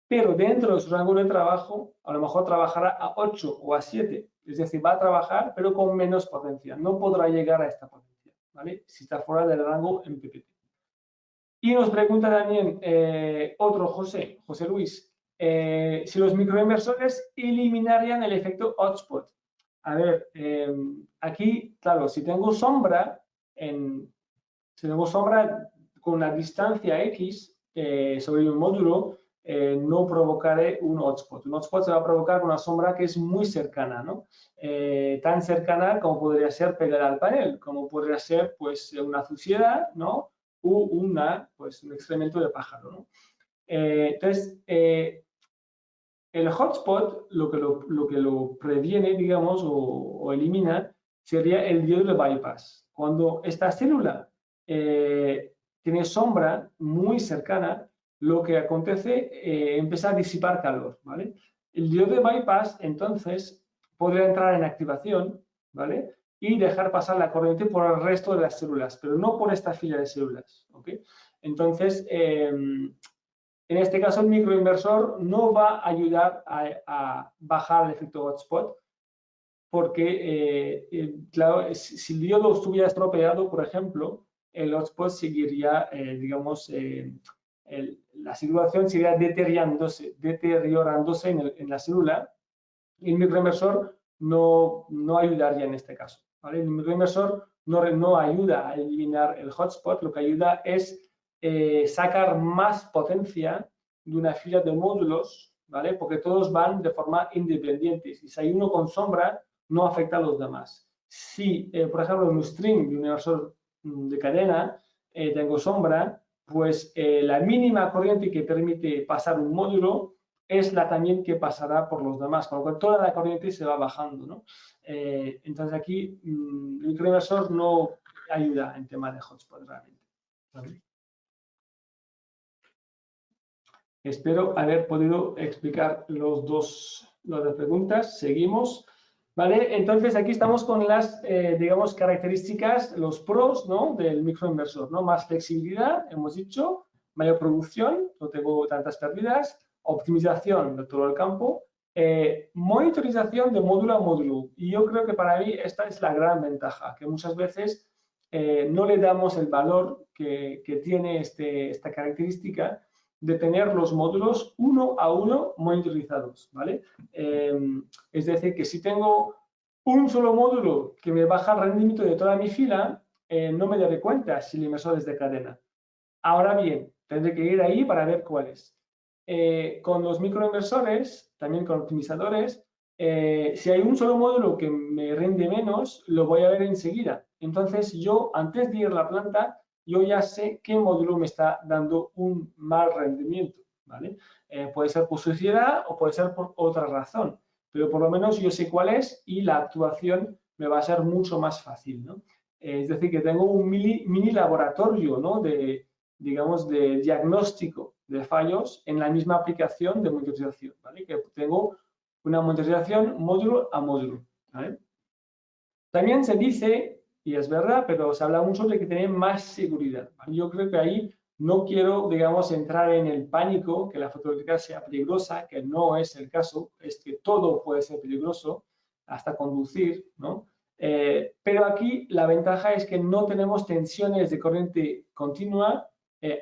pero dentro de su rango de trabajo, a lo mejor trabajará a 8 o a 7. Es decir, va a trabajar, pero con menos potencia. No podrá llegar a esta potencia, ¿vale? Si está fuera del rango en PPT. Y nos pregunta también otro José Luis, si los microinversores eliminarían el efecto hotspot. A ver, aquí, claro, si tengo sombra con una distancia X sobre un módulo, no provocaré un hotspot. Un hotspot se va a provocar con una sombra que es muy cercana, ¿no? Tan cercana como podría ser pegada al panel, como podría ser pues una suciedad, ¿no? U pues, un excremento de pájaro, ¿no? Entonces, el hotspot lo que lo previene, digamos, o elimina, sería el diodo de bypass. Cuando esta célula tiene sombra muy cercana, lo que acontece empieza a disipar calor, ¿vale? El diodo de bypass, entonces, podría entrar en activación, ¿vale? Y dejar pasar la corriente por el resto de las células, pero no por esta fila de células, ¿ok? Entonces, en este caso, el microinversor no va a ayudar a bajar el efecto hotspot, porque, claro, si el diodo estuviera estropeado, por ejemplo, el hotspot seguiría, digamos, la situación seguiría deteriorándose en la célula, y el microinversor no ayudaría en este caso, ¿vale? El microinversor no ayuda a eliminar el hotspot, lo que ayuda es sacar más potencia de una fila de módulos, ¿vale? Porque todos van de forma independiente. Y si hay uno con sombra, no afecta a los demás. Si, por ejemplo, en un string de un inversor de cadena tengo sombra, pues la mínima corriente que permite pasar un módulo es la también que pasará por los demás, con lo cual toda la corriente se va bajando, ¿no? Entonces aquí el microinversor no ayuda en tema de hotspot realmente. ¿Vale? Espero haber podido explicar las dos preguntas. Seguimos. ¿Vale? Entonces aquí estamos con las, digamos, características, los pros, ¿no? Del microinversor, ¿no? Más flexibilidad, hemos dicho, mayor producción, no tengo tantas pérdidas, optimización de todo el campo, monitorización de módulo a módulo. Y yo creo que para mí esta es la gran ventaja, que muchas veces no le damos el valor que tiene esta característica de tener los módulos uno a uno monitorizados, ¿vale? Es decir, que si tengo un solo módulo que me baja el rendimiento de toda mi fila, no me daré cuenta si el inversor es de cadena. Ahora bien, tendré que ir ahí para ver cuál es. Con los microinversores, también con optimizadores, si hay un solo módulo que me rinde menos, lo voy a ver enseguida. Entonces, yo, antes de ir a la planta, yo ya sé qué módulo me está dando un mal rendimiento, ¿vale? Puede ser por suciedad o puede ser por otra razón, pero por lo menos yo sé cuál es y la actuación me va a ser mucho más fácil, ¿no? Es decir, que tengo un mini laboratorio, ¿no? Digamos, de diagnóstico de fallos en la misma aplicación de monitorización, ¿vale? Que tengo una monitorización módulo a módulo, ¿vale? También se dice, y es verdad, pero se habla mucho de que tiene más seguridad, ¿vale? Yo creo que ahí no quiero, digamos, entrar en el pánico, que la fotovoltaica sea peligrosa, que no es el caso, es que todo puede ser peligroso, hasta conducir, ¿no? Pero aquí la ventaja es que no tenemos tensiones de corriente continua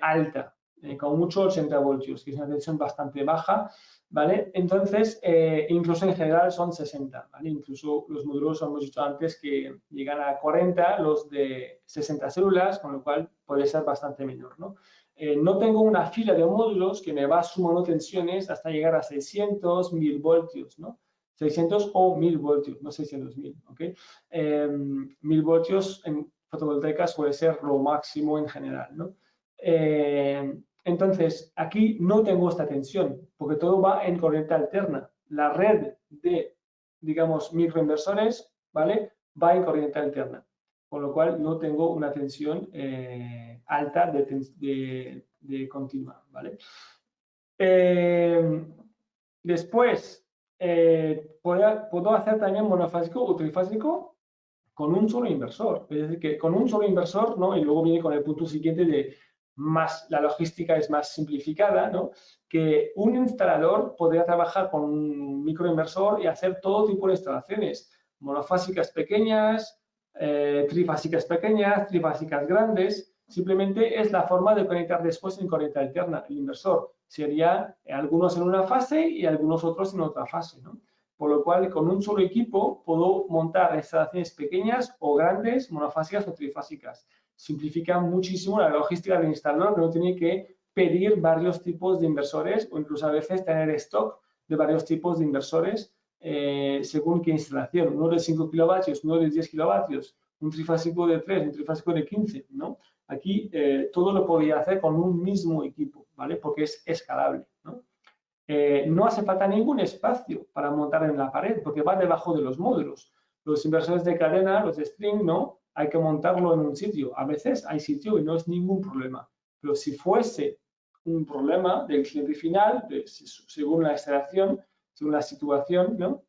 alta, con mucho 80 voltios, que es una tensión bastante baja, ¿vale? Entonces, incluso en general son 60, ¿vale? Incluso los módulos, hemos dicho antes, que llegan a 40, los de 60 células, con lo cual puede ser bastante menor, ¿no? No tengo una fila de módulos que me va sumando tensiones hasta llegar a 600, 1000 voltios, ¿no? 600 o 1000 voltios, no 600, 1000, ¿ok? 1000 voltios en fotovoltaicas puede ser lo máximo en general, ¿no? Entonces, aquí no tengo esta tensión, porque todo va en corriente alterna. La red de, digamos, microinversores, ¿vale? Va en corriente alterna, con lo cual no tengo una tensión alta de continua, ¿vale? Después, puedo hacer también monofásico o trifásico con un solo inversor. Es decir, que con un solo inversor, ¿no? Y luego viene con el punto siguiente de la logística es más simplificada, ¿no? Que un instalador podría trabajar con un microinversor y hacer todo tipo de instalaciones, monofásicas pequeñas, trifásicas pequeñas, trifásicas grandes. Simplemente es la forma de conectar después en corriente alterna. El inversor sería algunos en una fase y algunos otros en otra fase, ¿no? Por lo cual, con un solo equipo puedo montar instalaciones pequeñas o grandes, monofásicas o trifásicas. Simplifica muchísimo la logística del instalador, que no tiene que pedir varios tipos de inversores o incluso a veces tener stock de varios tipos de inversores según qué instalación. Uno de 5 kilovatios, uno de 10 kilovatios, un trifásico de 3, un trifásico de 15, ¿no? Aquí todo lo podría hacer con un mismo equipo, ¿vale? Porque es escalable, ¿no? No hace falta ningún espacio para montar en la pared, porque va debajo de los módulos. Los inversores de cadena, los de string, no, hay que montarlo en un sitio. A veces hay sitio y no es ningún problema. Pero si fuese un problema del cliente final, según la instalación, según la situación, ¿no?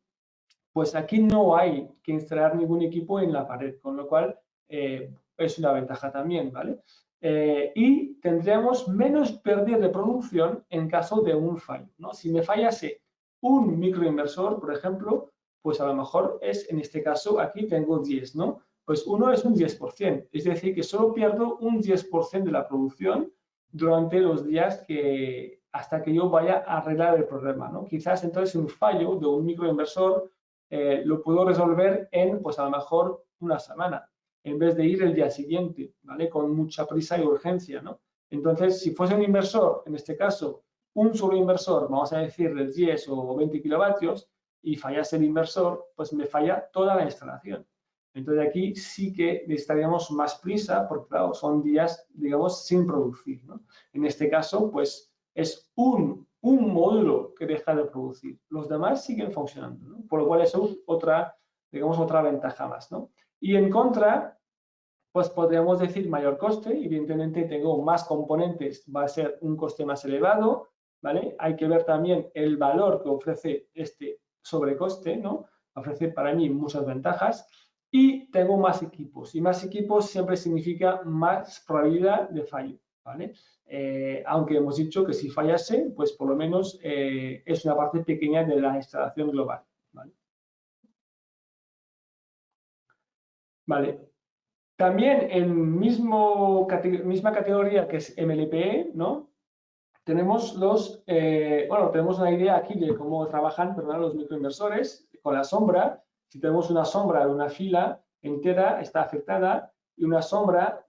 Pues aquí no hay que instalar ningún equipo en la pared, con lo cual es una ventaja también, ¿vale? Y tendríamos menos pérdida de producción en caso de un fallo, ¿no? Si me fallase un microinversor, por ejemplo, pues a lo mejor es, en este caso, aquí tengo 10, ¿no? Pues uno es un 10%, es decir, que solo pierdo un 10% de la producción durante los días hasta que yo vaya a arreglar el problema, ¿no? Quizás entonces un fallo de un microinversor lo puedo resolver en, pues a lo mejor, una semana, en vez de ir el día siguiente, ¿vale? Con mucha prisa y urgencia, ¿no? Entonces, si fuese un inversor, en este caso, un solo inversor, vamos a decir, de 10 o 20 kilovatios, y fallase el inversor, pues me falla toda la instalación. Entonces, aquí sí que necesitaríamos más prisa, porque, claro, son días, digamos, sin producir, ¿no? En este caso, pues, es un módulo que deja de producir. Los demás siguen funcionando, ¿no? Por lo cual eso es otra, digamos, otra ventaja más, ¿no? Y en contra, pues podríamos decir mayor coste. Evidentemente tengo más componentes, va a ser un coste más elevado, ¿vale? Hay que ver también el valor que ofrece este sobrecoste, ¿no? Ofrece para mí muchas ventajas. Y tengo más equipos. Y más equipos siempre significa más probabilidad de fallo, ¿vale? Aunque hemos dicho que si fallase, pues por lo menos es una parte pequeña de la instalación global, ¿vale? Vale. También en misma categoría que es MLPE, ¿no? Tenemos tenemos una idea aquí de cómo trabajan, perdón, los microinversores con la sombra. Si tenemos una sombra de una fila entera, está afectada, y una sombra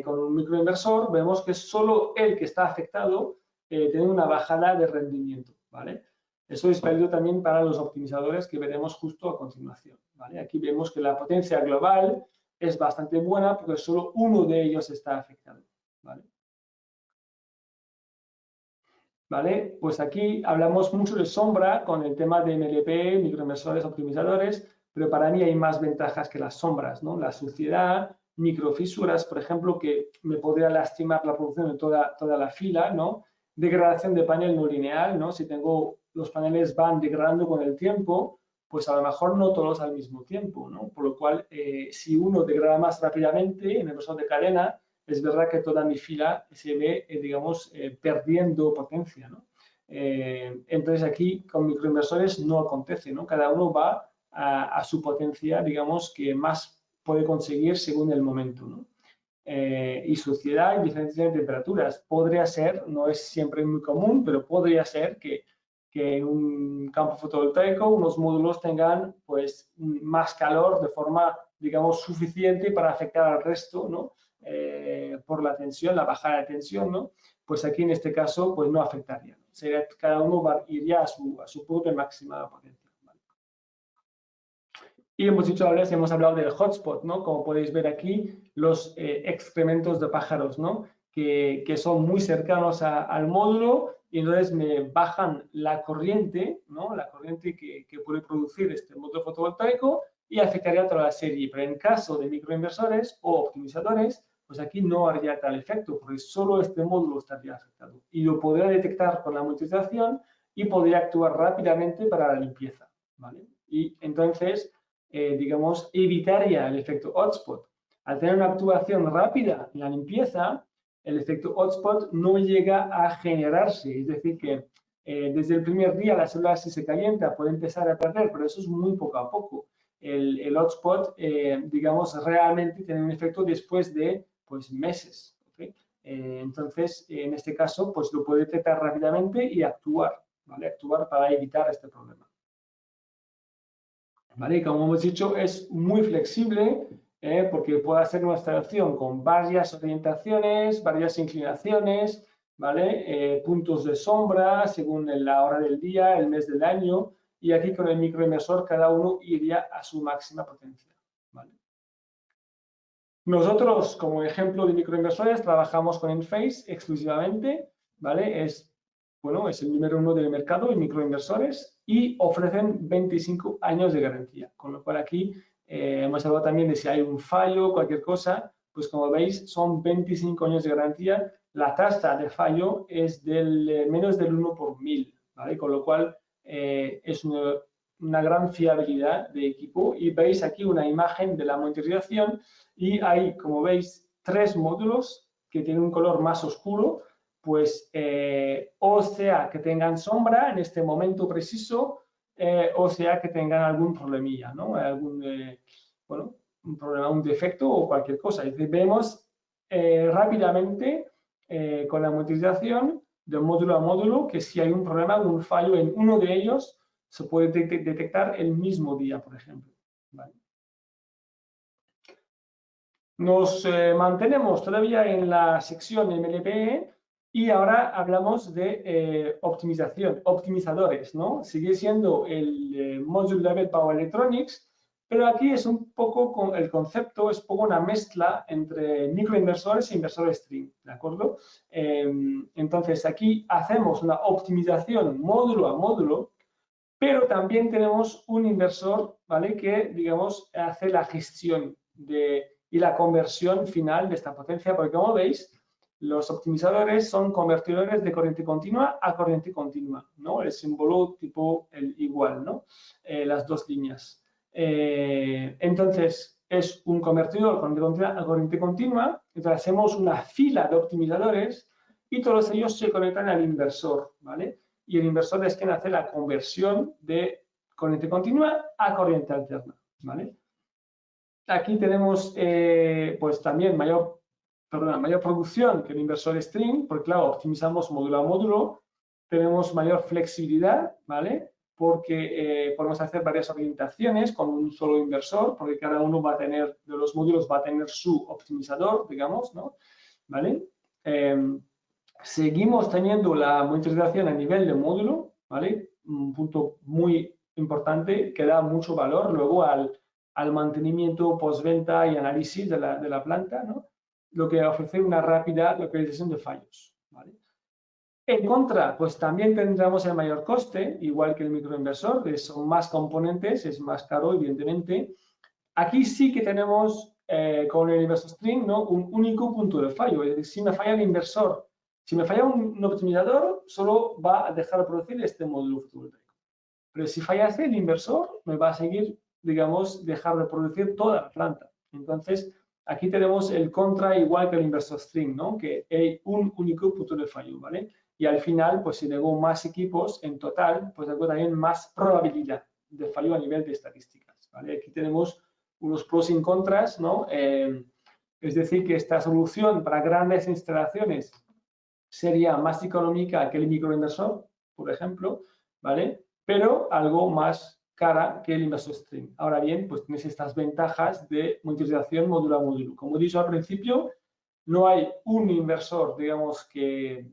con un microinversor, vemos que solo el que está afectado tiene una bajada de rendimiento, ¿vale? Eso es válido también para los optimizadores que veremos justo a continuación, ¿vale? Aquí vemos que la potencia global es bastante buena porque solo uno de ellos está afectado, ¿vale? ¿Vale? Pues aquí hablamos mucho de sombra con el tema de MLP, microinversores, optimizadores, pero para mí hay más ventajas que las sombras, ¿no? La suciedad, microfisuras, por ejemplo, que me podría lastimar la producción de toda la fila, ¿no? Degradación de panel no lineal, ¿no? Si los paneles van degradando con el tiempo, pues a lo mejor no todos al mismo tiempo, ¿no? Por lo cual, si uno degrada más rápidamente en el proceso de cadena, es verdad que toda mi fila se ve, digamos, perdiendo potencia, ¿no? Entonces aquí con microinversores no acontece, ¿no? Cada uno va a su potencia, digamos, que más puede conseguir según el momento, ¿no? Y suciedad y diferencia de temperaturas. Podría ser, no es siempre muy común, pero podría ser que en un campo fotovoltaico unos módulos tengan pues más calor de forma, digamos, suficiente para afectar al resto, ¿no? Por la tensión, la bajada de tensión, ¿no? Pues aquí en este caso pues no afectaría, ¿no? Cada uno iría a su punto de máxima potencia, ¿vale? Y hemos hablado del hotspot, ¿no? Como podéis ver aquí, los excrementos de pájaros, ¿no? Que son muy cercanos al módulo y entonces me bajan la corriente, ¿no? La corriente que puede producir este módulo fotovoltaico y afectaría a toda la serie. Pero en caso de microinversores o optimizadores, pues aquí no haría tal efecto, porque solo este módulo estaría afectado. Y lo podría detectar con la monitorización y podría actuar rápidamente para la limpieza, ¿vale? Y entonces digamos, evitaría el efecto hotspot. Al tener una actuación rápida en la limpieza, el efecto hotspot no llega a generarse. Es decir, que desde el primer día la célula, si se calienta, puede empezar a perder, pero eso es muy poco a poco. El hotspot, digamos, realmente tiene un efecto después de pues, meses. ¿Okay? Entonces, en este caso, pues lo puede detectar rápidamente y actuar, ¿vale? Actuar para evitar este problema. ¿Vale? Y como hemos dicho, es muy flexible porque puede hacer una instalación con varias orientaciones, varias inclinaciones, ¿vale? Puntos de sombra según la hora del día, el mes del año, y aquí con el microinversor cada uno iría a su máxima potencia, ¿vale? Nosotros, como ejemplo de microinversores, trabajamos con Enphase exclusivamente, ¿vale? Bueno, es el número 1 del mercado en microinversores y ofrecen 25 años de garantía. Con lo cual aquí hemos hablado también de si hay un fallo, cualquier cosa, pues como veis son 25 años de garantía. La tasa de fallo es del menos del 1 por 1000, ¿vale? Con lo cual es una gran fiabilidad de equipo. Y veis aquí una imagen de la monitorización y hay, como veis, 3 módulos que tienen un color más oscuro, pues o sea que tengan sombra en este momento preciso, o sea que tengan algún problemilla, ¿no? Bueno, un problema, un defecto o cualquier cosa. Y vemos rápidamente con la monitorización de módulo a módulo que si hay un problema, un fallo en uno de ellos, se puede detectar el mismo día, por ejemplo. ¿Vale? Nos mantenemos todavía en la sección MLPE y ahora hablamos de optimizadores, ¿no? Sigue siendo el Module Level Power Electronics, pero aquí es un poco, el concepto es un poco una mezcla entre microinversores e inversores string, ¿de acuerdo? Entonces aquí hacemos una optimización módulo a módulo, pero también tenemos un inversor, ¿vale? Que, digamos, hace la gestión y la conversión final de esta potencia, porque como veis, los optimizadores son convertidores de corriente continua a corriente continua, ¿no? El símbolo tipo el igual, ¿no? Las dos líneas. Entonces, es un convertidor de corriente continua a corriente continua, Entonces hacemos una fila de optimizadores y todos ellos se conectan al inversor, ¿vale? Y el inversor es quien hace la conversión de corriente continua a corriente alterna, ¿vale? Aquí tenemos pues también mayor producción que el inversor string, porque claro, optimizamos módulo a módulo, tenemos mayor flexibilidad, ¿vale? Porque podemos hacer varias orientaciones con un solo inversor, porque cada uno va a tener, de los módulos va a tener su optimizador, digamos, ¿no? ¿Vale? Seguimos teniendo la monitorización a nivel de módulo, ¿vale? Un punto muy importante que da mucho valor luego al mantenimiento postventa y análisis de la planta, ¿no? Lo que ofrece una rápida localización de fallos, ¿vale? En contra, pues también tendremos el mayor coste, igual que el microinversor, que son más componentes, es más caro, evidentemente. Aquí sí que tenemos, con el inversor string, ¿no? Un único punto de fallo. Es decir, si me falla el inversor, si me falla un optimizador, solo va a dejar de producir este módulo fotovoltaico. Pero si fallase el inversor, me va a seguir, digamos, dejar de producir toda la planta. Entonces, aquí tenemos el contra igual que el inversor string, ¿no? Que hay un único punto de fallo, ¿vale? Y al final, pues si tengo más equipos en total, pues tengo también más probabilidad de fallo a nivel de estadísticas, ¿vale? Aquí tenemos unos pros y contras, ¿no? Es decir, que esta solución para grandes instalaciones sería más económica que el microinversor, por ejemplo, ¿vale? Pero algo más cara que el inversor string. Ahora bien, pues tienes estas ventajas de monitorización módulo a módulo. Como he dicho al principio, no hay un inversor, digamos, que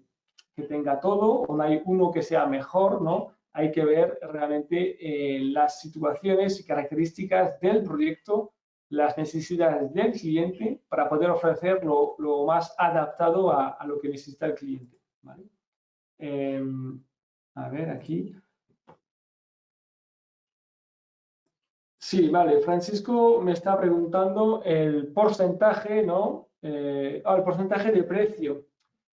tenga todo, o no hay uno que sea mejor, ¿no? Hay que ver realmente las situaciones y características del proyecto, las necesidades del cliente para poder ofrecer lo más adaptado a lo que necesita el cliente, ¿vale? A ver, aquí. Sí, vale. Francisco me está preguntando el porcentaje, ¿no? El porcentaje de precio.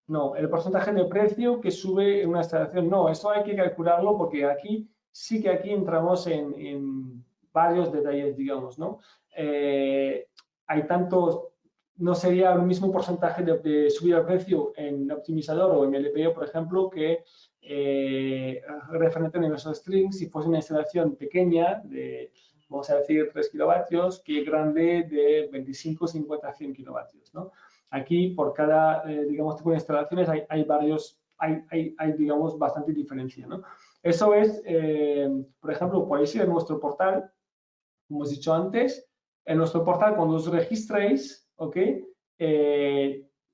No, el porcentaje de precio que sube en una instalación, no, eso hay que calcularlo porque aquí sí que aquí entramos en varios detalles, digamos, ¿no? Hay tantos, no sería el mismo porcentaje de subida de precio en optimizador o en LPO, por ejemplo, que referente a inversor string, si fuese una instalación pequeña de, vamos a decir, 3 kilovatios, que grande de 25, 50, 100 kilovatios, ¿no? Aquí, por cada, digamos, tipo de instalaciones hay varios, digamos, bastante diferencia, ¿no? Eso es, por ejemplo, podéis ir a nuestro portal, como os he dicho antes, en nuestro portal, cuando os registréis, ¿ok?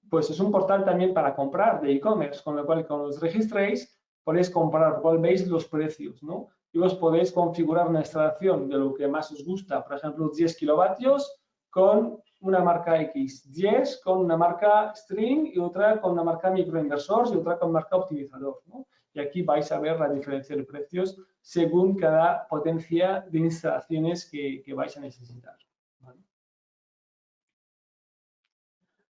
Pues es un portal también para comprar de e-commerce, con lo cual cuando os registréis podéis comprar, cual veis los precios, ¿no? Y os podéis configurar una instalación de lo que más os gusta, por ejemplo, 10 kilovatios con una marca X, 10 con una marca string y otra con una marca microinversor y otra con marca optimizador, ¿no? Y aquí vais a ver la diferencia de precios según cada potencia de instalaciones que vais a necesitar. ¿Vale?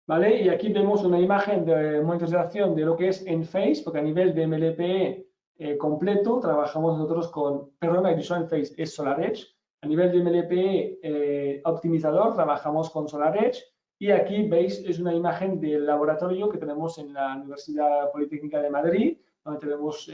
¿Vale? Y aquí vemos una imagen de monitorización de lo que es Enphase, porque a nivel de MLPE completo trabajamos nosotros con, perdón, el usual Enphase es SolarEdge. A nivel de MLPE optimizador trabajamos con SolarEdge. Y aquí veis, es una imagen del laboratorio que tenemos en la Universidad Politécnica de Madrid, donde tenemos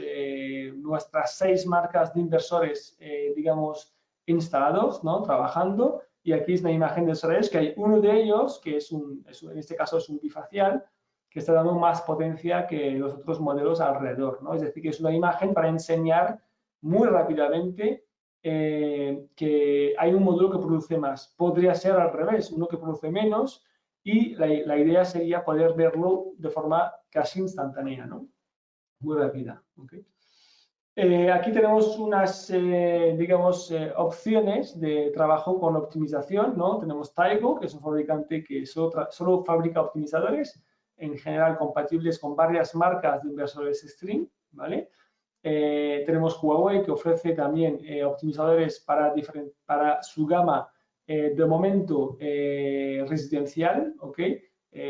nuestras 6 marcas de inversores, digamos, instalados, ¿no? Trabajando. Y aquí es una imagen de SolarEdge, que hay uno de ellos, que en este caso es un bifacial, que está dando más potencia que los otros modelos alrededor, ¿no? Es decir, que es una imagen para enseñar muy rápidamente que hay un módulo que produce más. Podría ser al revés, uno que produce menos, y la idea sería poder verlo de forma casi instantánea, ¿no? Muy rápida. ¿Okay? Aquí tenemos unas, digamos, opciones de trabajo con optimización, ¿no? Tenemos Taigo, que es un fabricante que solo fabrica optimizadores, en general compatibles con varias marcas de inversores string, ¿vale? Tenemos Huawei, que ofrece también optimizadores para su gama, de momento, residencial, ¿ok?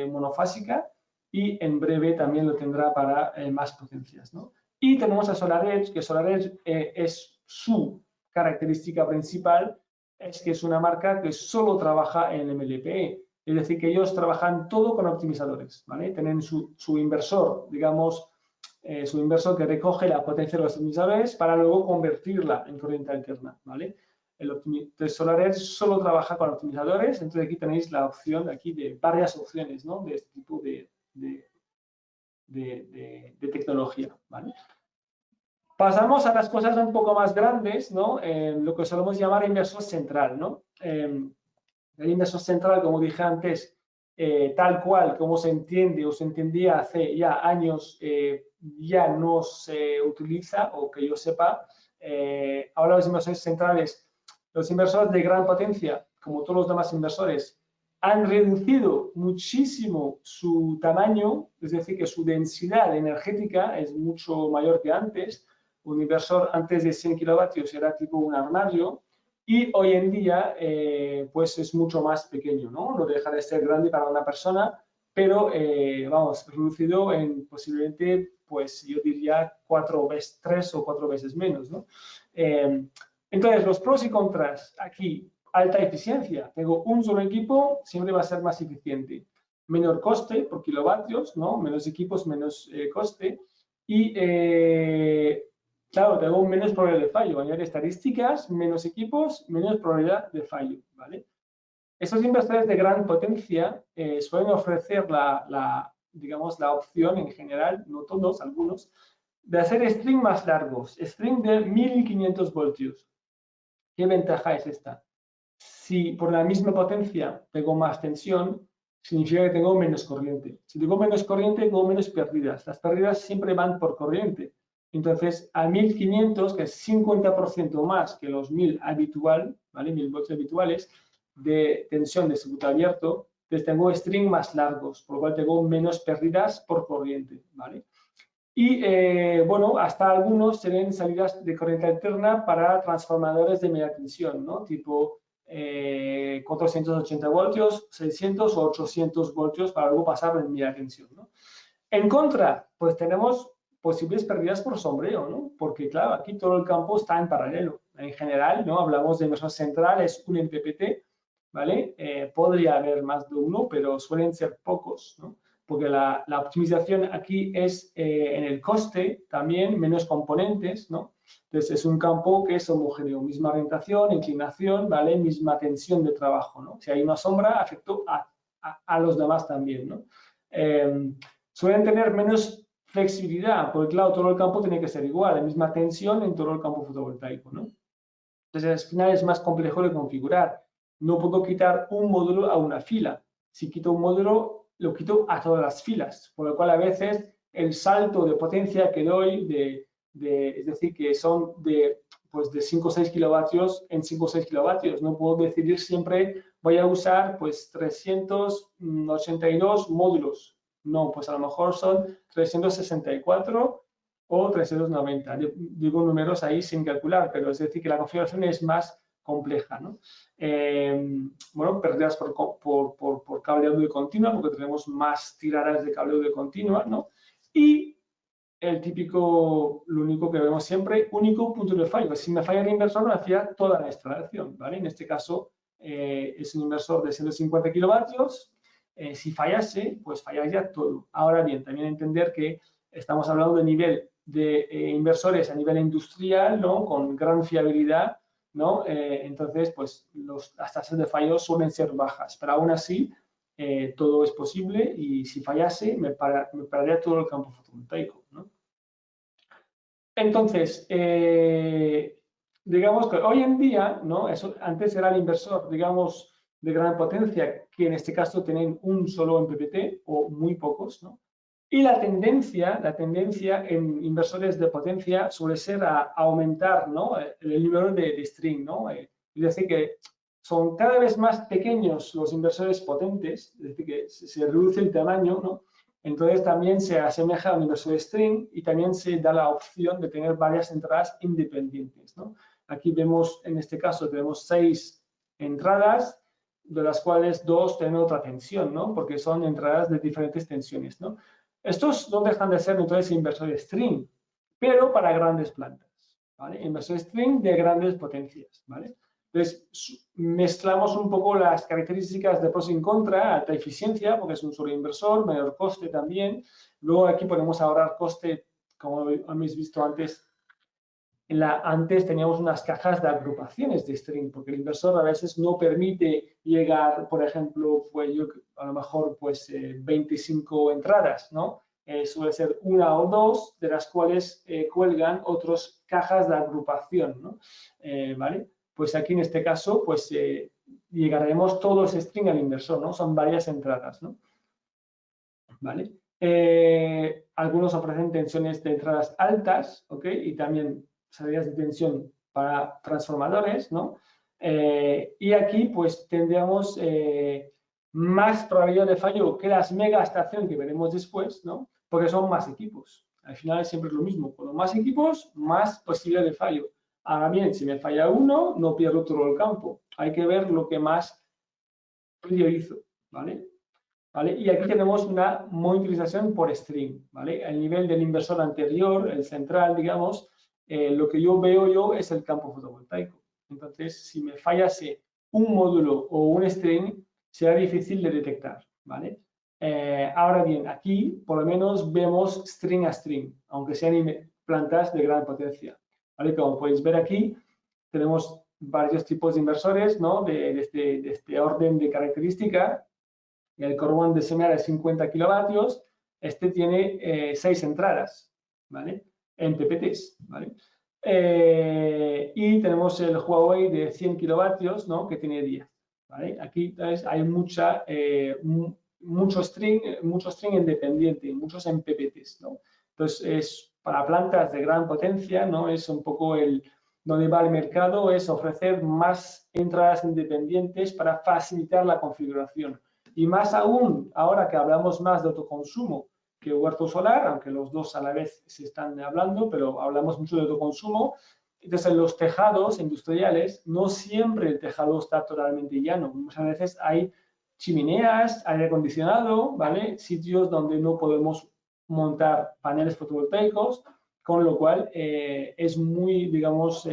Monofásica, y en breve también lo tendrá para más potencias, ¿no? Y tenemos a SolarEdge, que SolarEdge es su característica principal, es que es una marca que solo trabaja en MLPE. Es decir, que ellos trabajan todo con optimizadores, ¿vale? Tienen su inversor, digamos, su inversor que recoge la potencia de los optimizadores para luego convertirla en corriente alterna, ¿vale? Entonces, SolarEdge solo trabaja con optimizadores, entonces aquí tenéis la opción aquí de varias opciones, ¿no? De este tipo de tecnología, ¿vale? Pasamos a las cosas un poco más grandes, ¿no? Lo que solemos llamar inversor central, ¿no? El inversor central, como dije antes, tal cual como se entiende o se entendía hace ya años, ya no se utiliza, o que yo sepa. Ahora los inversores centrales, los inversores de gran potencia, como todos los demás inversores, han reducido muchísimo su tamaño, es decir, que su densidad energética es mucho mayor que antes. Un inversor antes de 100 kilovatios era tipo un armario, y hoy en día pues es mucho más pequeño, ¿no? No deja de ser grande para una persona, pero vamos, reducido en posiblemente, pues yo diría 3 o 4 veces menos, ¿no? Entonces, los pros y contras aquí: alta eficiencia. Tengo un solo equipo, siempre va a ser más eficiente. Menor coste por kilovatios, ¿no? Menos equipos, menos coste. Y claro, tengo menos probabilidad de fallo. Añadir estadísticas, menos equipos, menos probabilidad de fallo, ¿vale? Estos inversores de gran potencia suelen ofrecer digamos, la opción en general, no todos, algunos, de hacer string más largos, string de 1500 voltios. ¿Qué ventaja es esta? Si por la misma potencia tengo más tensión, significa que tengo menos corriente. Si tengo menos corriente, tengo menos pérdidas. Las pérdidas siempre van por corriente. Entonces, a 1500, que es 50% más que los 1000 habitual, ¿vale? 1000 voltios habituales de tensión de circuito abierto, entonces tengo string más largos, por lo cual tengo menos pérdidas por corriente, ¿vale? Y bueno, hasta algunos tienen salidas de corriente alterna para transformadores de media tensión, ¿no? Tipo 480 voltios, 600 o 800 voltios para luego pasar en media tensión, ¿no? En contra, pues tenemos posibles pérdidas por sombreo, ¿no? Porque claro, aquí todo el campo está en paralelo. En general, ¿no? Hablamos de inversor central, es un MPPT, ¿vale? Podría haber más de uno, pero suelen ser pocos, ¿no? Porque la optimización aquí es en el coste también, menos componentes, ¿no? Entonces es un campo que es homogéneo, misma orientación, inclinación, ¿vale? Misma tensión de trabajo, ¿no? Si hay una sombra, afecta a los demás también, ¿no? Suelen tener menos flexibilidad, porque claro, todo el campo tiene que ser igual, la misma tensión en todo el campo fotovoltaico, ¿no? Entonces al final es más complejo de configurar. No puedo quitar un módulo a una fila. Si quito un módulo, lo quito a todas las filas, por lo cual a veces el salto de potencia que doy, es decir, que son pues de 5 o 6 kilovatios en 5 o 6 kilovatios. No puedo decidir siempre, voy a usar pues 382 módulos. No, pues a lo mejor son 364 o 390. Digo números ahí sin calcular, pero es decir que la configuración es más compleja, ¿no? Bueno, pérdidas por cableado de continua, porque tenemos más tiradas de cableado de continua, ¿no? Y el típico, lo único que vemos siempre, único punto de fallo. Si me falla el inversor, me falla toda la instalación, ¿vale? En este caso es un inversor de 150 kilovatios. Si fallase, pues fallaría todo. Ahora bien, también entender que estamos hablando de nivel de inversores a nivel industrial, ¿no? Con gran fiabilidad, ¿no? Entonces, pues las tasas de fallo suelen ser bajas, pero aún así todo es posible, y si fallase me pararía todo el campo fotovoltaico, ¿no? Entonces, digamos que hoy en día, ¿no? Antes era el inversor, digamos, de gran potencia, que en este caso tienen un solo MPPT o muy pocos, ¿no? Y la tendencia en inversores de potencia suele ser a aumentar, ¿no? El número de string, ¿no? Es decir, que son cada vez más pequeños los inversores potentes, es decir, que se reduce el tamaño, ¿no? Entonces también se asemeja a un inversor string, y también se da la opción de tener varias entradas independientes, ¿no? Aquí vemos, en este caso, tenemos 6 entradas, de las cuales 2 tienen otra tensión, ¿no? Porque son entradas de diferentes tensiones, ¿no? Estos no dejan de ser entonces inversores string, pero para grandes plantas, ¿vale? Inversor string de grandes potencias, ¿vale? Entonces, mezclamos un poco las características de pros y contra, alta eficiencia, porque es un solo inversor, menor coste también. Luego aquí podemos ahorrar coste, como habéis visto antes. Antes teníamos unas cajas de agrupaciones de string, porque el inversor a veces no permite llegar, por ejemplo, pues yo a lo mejor pues 25 entradas, ¿no? Suele ser una o dos, de las cuales cuelgan otras cajas de agrupación, ¿no? ¿Vale? Pues aquí en este caso, pues llegaremos todo ese string al inversor, ¿no? Son varias entradas, ¿no? ¿Vale? Algunos ofrecen tensiones de entradas altas, ¿ok? Y también salidas de tensión para transformadores, ¿no? Y aquí, pues, tendríamos más probabilidad de fallo que las mega estación que veremos después, ¿no? Porque son más equipos. Al final siempre es lo mismo. Con más equipos, más posibilidad de fallo. Ahora bien, si me falla uno, no pierdo todo el campo. Hay que ver lo que más priorizo, ¿vale? ¿Vale? Y aquí tenemos una monitorización por string, ¿vale? Al nivel del inversor anterior, el central, digamos, lo que yo veo es el campo fotovoltaico. Entonces, si me fallase un módulo o un string, será difícil de detectar, ¿vale? Ahora bien, aquí por lo menos vemos string a string, aunque sean plantas de gran potencia, ¿vale? Como podéis ver aquí, tenemos varios tipos de inversores, ¿no? De este orden de característica. El Corbón de Semear es 50 kilovatios, este tiene 6 entradas, ¿vale? En PPTs, ¿vale? Y tenemos el Huawei de 100 kilovatios, ¿no? Que tiene 10, ¿vale? Aquí entonces, hay mucho string independiente, muchos en PPTs, ¿no? Entonces, es para plantas de gran potencia, ¿no? Es un poco donde va el mercado, es ofrecer más entradas independientes para facilitar la configuración. Y más aún, ahora que hablamos más de autoconsumo que huerto solar, aunque los dos a la vez se están hablando, pero hablamos mucho de autoconsumo. Entonces, en los tejados industriales, no siempre el tejado está totalmente llano. Muchas veces hay chimeneas, aire acondicionado, ¿vale? Sitios donde no podemos montar paneles fotovoltaicos, con lo cual es muy, digamos,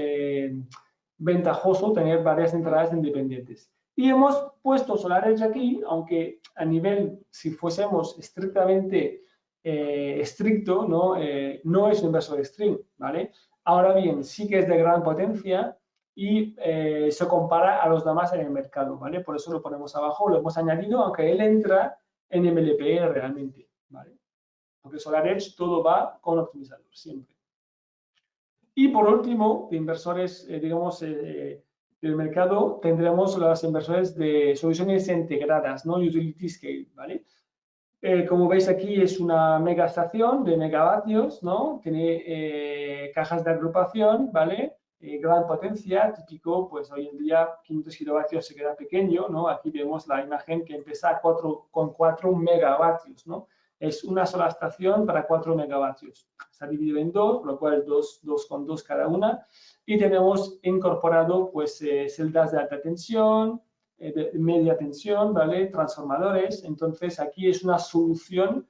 ventajoso tener varias entradas independientes. Y hemos puesto SolarEdge aquí, aunque a nivel, si fuésemos estrictamente estricto, no es un inversor string, ¿vale? Ahora bien, sí que es de gran potencia y se compara a los demás en el mercado, ¿vale? Por eso lo ponemos abajo, lo hemos añadido, aunque él entra en MLPE realmente, ¿vale? Porque SolarEdge todo va con optimizador, siempre. Y por último, de inversores, digamos, del mercado, tendremos las inversores de soluciones integradas, ¿no? Utility Scale, ¿vale? Como veis aquí es una mega estación de megavatios, ¿no? Tiene cajas de agrupación, ¿vale? Gran potencia, típico, pues hoy en día 500 kilovatios se queda pequeño, ¿no? Aquí vemos la imagen que empieza con 4 megavatios, ¿no? Es una sola estación para 4 megavatios. Está dividido en dos, por lo cual 2 con 2 cada una. Y tenemos incorporado, pues, celdas de alta tensión, de media tensión, ¿vale? Transformadores. Entonces, aquí es una solución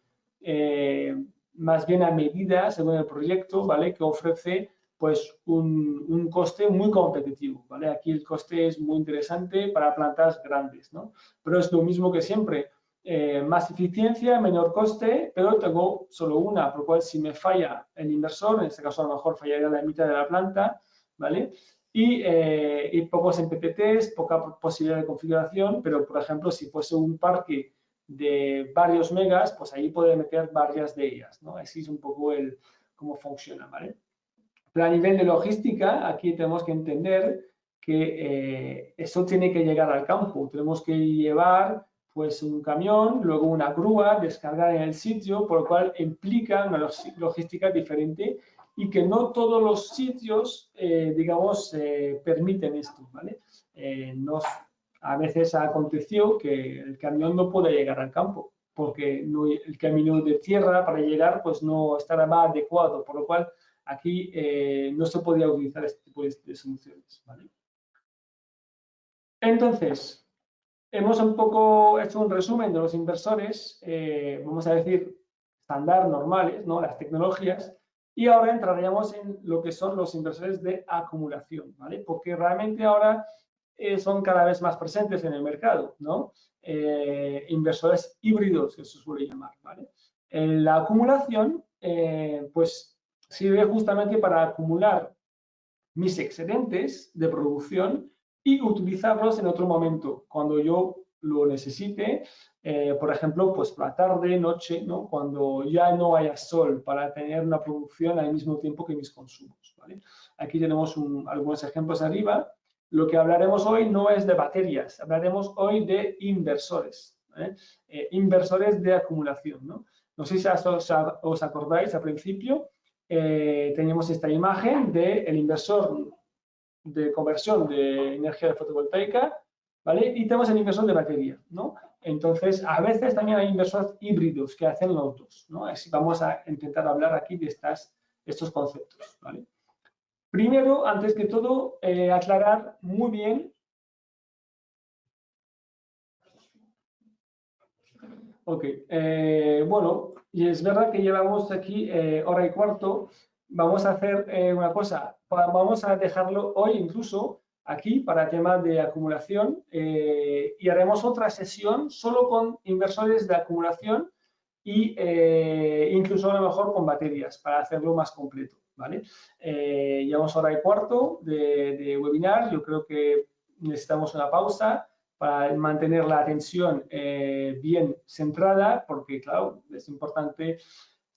más bien a medida, según el proyecto, ¿vale? Que ofrece, pues, un coste muy competitivo, ¿vale? Aquí el coste es muy interesante para plantas grandes, ¿no? Pero es lo mismo que siempre. Más eficiencia, menor coste, pero tengo solo una, por lo cual si me falla el inversor, en este caso a lo mejor fallaría la mitad de la planta, ¿vale? Y pocos en PPTs, poca posibilidad de configuración, pero por ejemplo, si fuese un parque de varios megas, pues ahí puede meter varias de ellas, ¿no? Así es un poco cómo funciona, ¿vale? Pero a nivel de logística, aquí tenemos que entender que eso tiene que llegar al campo. Tenemos que llevar pues un camión, luego una grúa, descargar en el sitio, por lo cual implica una logística diferente y que no todos los sitios, digamos, permiten esto, ¿vale? A veces aconteció que el camión no puede llegar al campo porque el camino de tierra para llegar pues no estará más adecuado, por lo cual aquí no se podía utilizar este tipo de soluciones, ¿vale? Entonces, hemos un poco hecho un resumen de los inversores, vamos a decir, estándar, normales, ¿no? Las tecnologías, y ahora entraríamos en lo que son los inversores de acumulación, ¿vale? Porque realmente ahora son cada vez más presentes en el mercado, ¿no? Inversores híbridos, que se suele llamar, ¿vale? La acumulación, pues, sirve justamente para acumular mis excedentes de producción y utilizarlos en otro momento, cuando yo lo necesite, por ejemplo, pues por la tarde, noche, ¿no? Cuando ya no haya sol, para tener una producción al mismo tiempo que mis consumos, ¿vale? Aquí tenemos algunos ejemplos arriba. Lo que hablaremos hoy no es de baterías, hablaremos hoy de inversores, inversores de acumulación, ¿no? No sé si os acordáis al principio, teníamos esta imagen del inversor de conversión de energía fotovoltaica, ¿vale? Y tenemos el inversor de batería, ¿no? Entonces, a veces también hay inversores híbridos que hacen los dos, ¿no? Así vamos a intentar hablar aquí de estos conceptos, ¿vale? Primero, antes que todo, aclarar muy bien. Ok, bueno, y es verdad que llevamos aquí hora y cuarto. Vamos a hacer una cosa, vamos a dejarlo hoy incluso aquí para temas de acumulación y haremos otra sesión solo con inversores de acumulación y incluso a lo mejor con baterías para hacerlo más completo, ¿vale? Llevamos hora y cuarto de webinar, yo creo que necesitamos una pausa para mantener la atención bien centrada, porque claro, es importante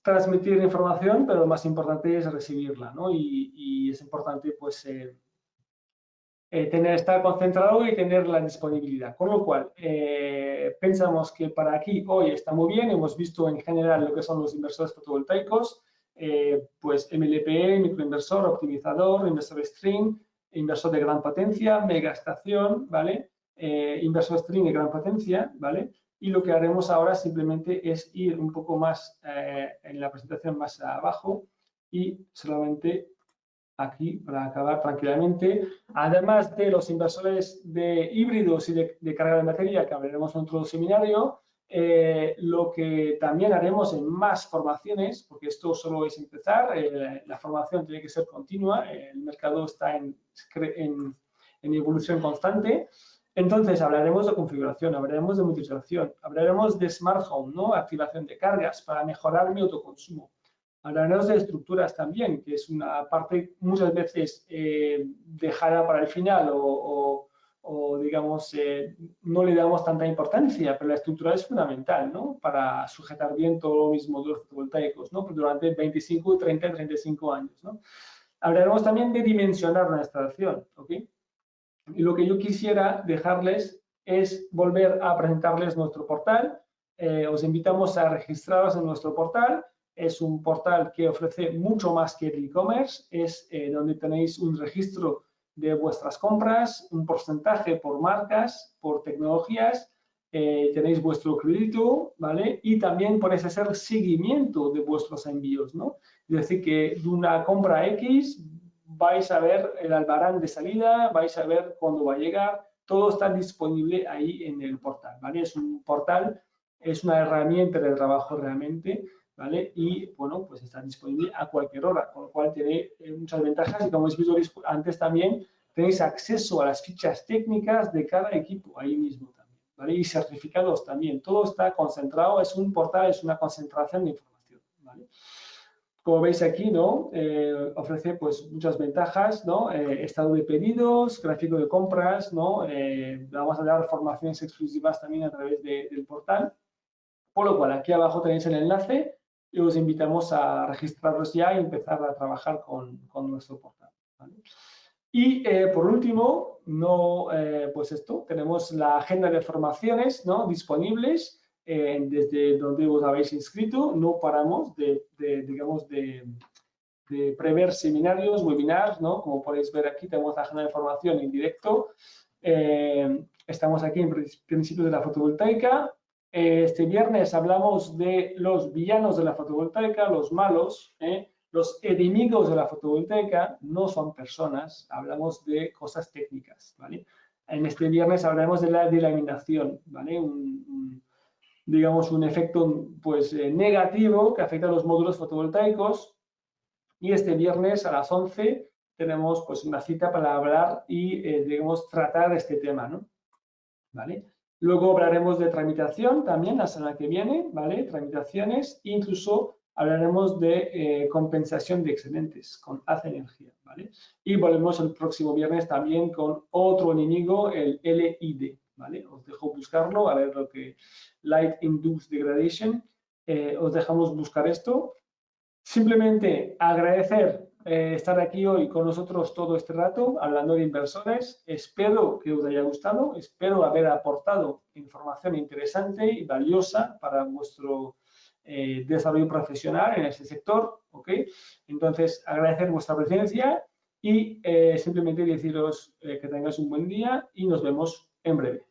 transmitir información, pero lo más importante es recibirla, ¿no? Y es importante pues estar concentrado y tener la disponibilidad. Con lo cual, pensamos que para aquí hoy está muy bien, hemos visto en general lo que son los inversores fotovoltaicos, pues MLPE, microinversor, optimizador, inversor string, inversor de gran potencia, mega estación, ¿vale? Inversor string de gran potencia, ¿vale? Y lo que haremos ahora simplemente es ir un poco más en la presentación más abajo y solamente aquí para acabar tranquilamente. Además de los inversores de híbridos y de carga de batería, que hablaremos en otro seminario, lo que también haremos en más formaciones, porque esto solo es empezar, la formación tiene que ser continua, el mercado está en evolución constante. Entonces, hablaremos de configuración, hablaremos de monitorización, hablaremos de smart home, ¿no? Activación de cargas para mejorar mi autoconsumo. Hablaremos de estructuras también, que es una parte muchas veces dejada para el final o digamos, no le damos tanta importancia, pero la estructura es fundamental, ¿no? Para sujetar bien todos mis módulos fotovoltaicos, ¿no? Durante 25, 30, 35 años, ¿no? Hablaremos también de dimensionar una instalación, ¿ok? Y lo que yo quisiera dejarles es volver a presentarles nuestro portal. Os invitamos a registraros en nuestro portal. Es un portal que ofrece mucho más que el e-commerce. Es donde tenéis un registro de vuestras compras, un porcentaje por marcas, por tecnologías. Tenéis vuestro crédito, ¿vale? Y también podéis hacer seguimiento de vuestros envíos, ¿no? Es decir, que de una compra X vais a ver el albarán de salida, vais a ver cuándo va a llegar, todo está disponible ahí en el portal, ¿vale? Es un portal, es una herramienta de trabajo realmente, ¿vale? Y, bueno, pues está disponible a cualquier hora, con lo cual tiene muchas ventajas y como habéis visto antes también, tenéis acceso a las fichas técnicas de cada equipo ahí mismo también, ¿vale? Y certificados también, todo está concentrado, es un portal, es una concentración de información, ¿vale? Como veis aquí, ¿no? Ofrece pues muchas ventajas, ¿no? Estado de pedidos, gráfico de compras, ¿no? Vamos a dar formaciones exclusivas también a través del portal. Por lo cual, aquí abajo tenéis el enlace y os invitamos a registraros ya y empezar a trabajar con nuestro portal, ¿vale? Y por último, no, pues esto, tenemos la agenda de formaciones, ¿no? Disponibles desde donde os habéis inscrito. No paramos digamos, de prever seminarios, webinars, ¿no? Como podéis ver aquí, tenemos la agenda de formación en directo. Estamos aquí en principios de la fotovoltaica. Este viernes hablamos de los villanos de la fotovoltaica, los malos, los enemigos de la fotovoltaica. No son personas, hablamos de cosas técnicas, ¿vale? En este viernes hablaremos de la delaminación, ¿vale? Digamos, un efecto pues, negativo que afecta a los módulos fotovoltaicos. Y este viernes a las 11 tenemos pues una cita para hablar y, digamos, tratar este tema, ¿no? ¿Vale? Luego hablaremos de tramitación también la semana que viene, ¿vale? Tramitaciones, incluso hablaremos de compensación de excedentes con Haz Energía, ¿vale? Y volvemos el próximo viernes también con otro enemigo, el LID, ¿vale? Os dejo buscarlo, a ver lo que Light Induced Degradation, os dejamos buscar esto. Simplemente agradecer estar aquí hoy con nosotros todo este rato hablando de inversores. Espero que os haya gustado, espero haber aportado información interesante y valiosa para vuestro desarrollo profesional en este sector. ¿Ok? Entonces, agradecer vuestra presencia y simplemente deciros que tengáis un buen día y nos vemos en breve.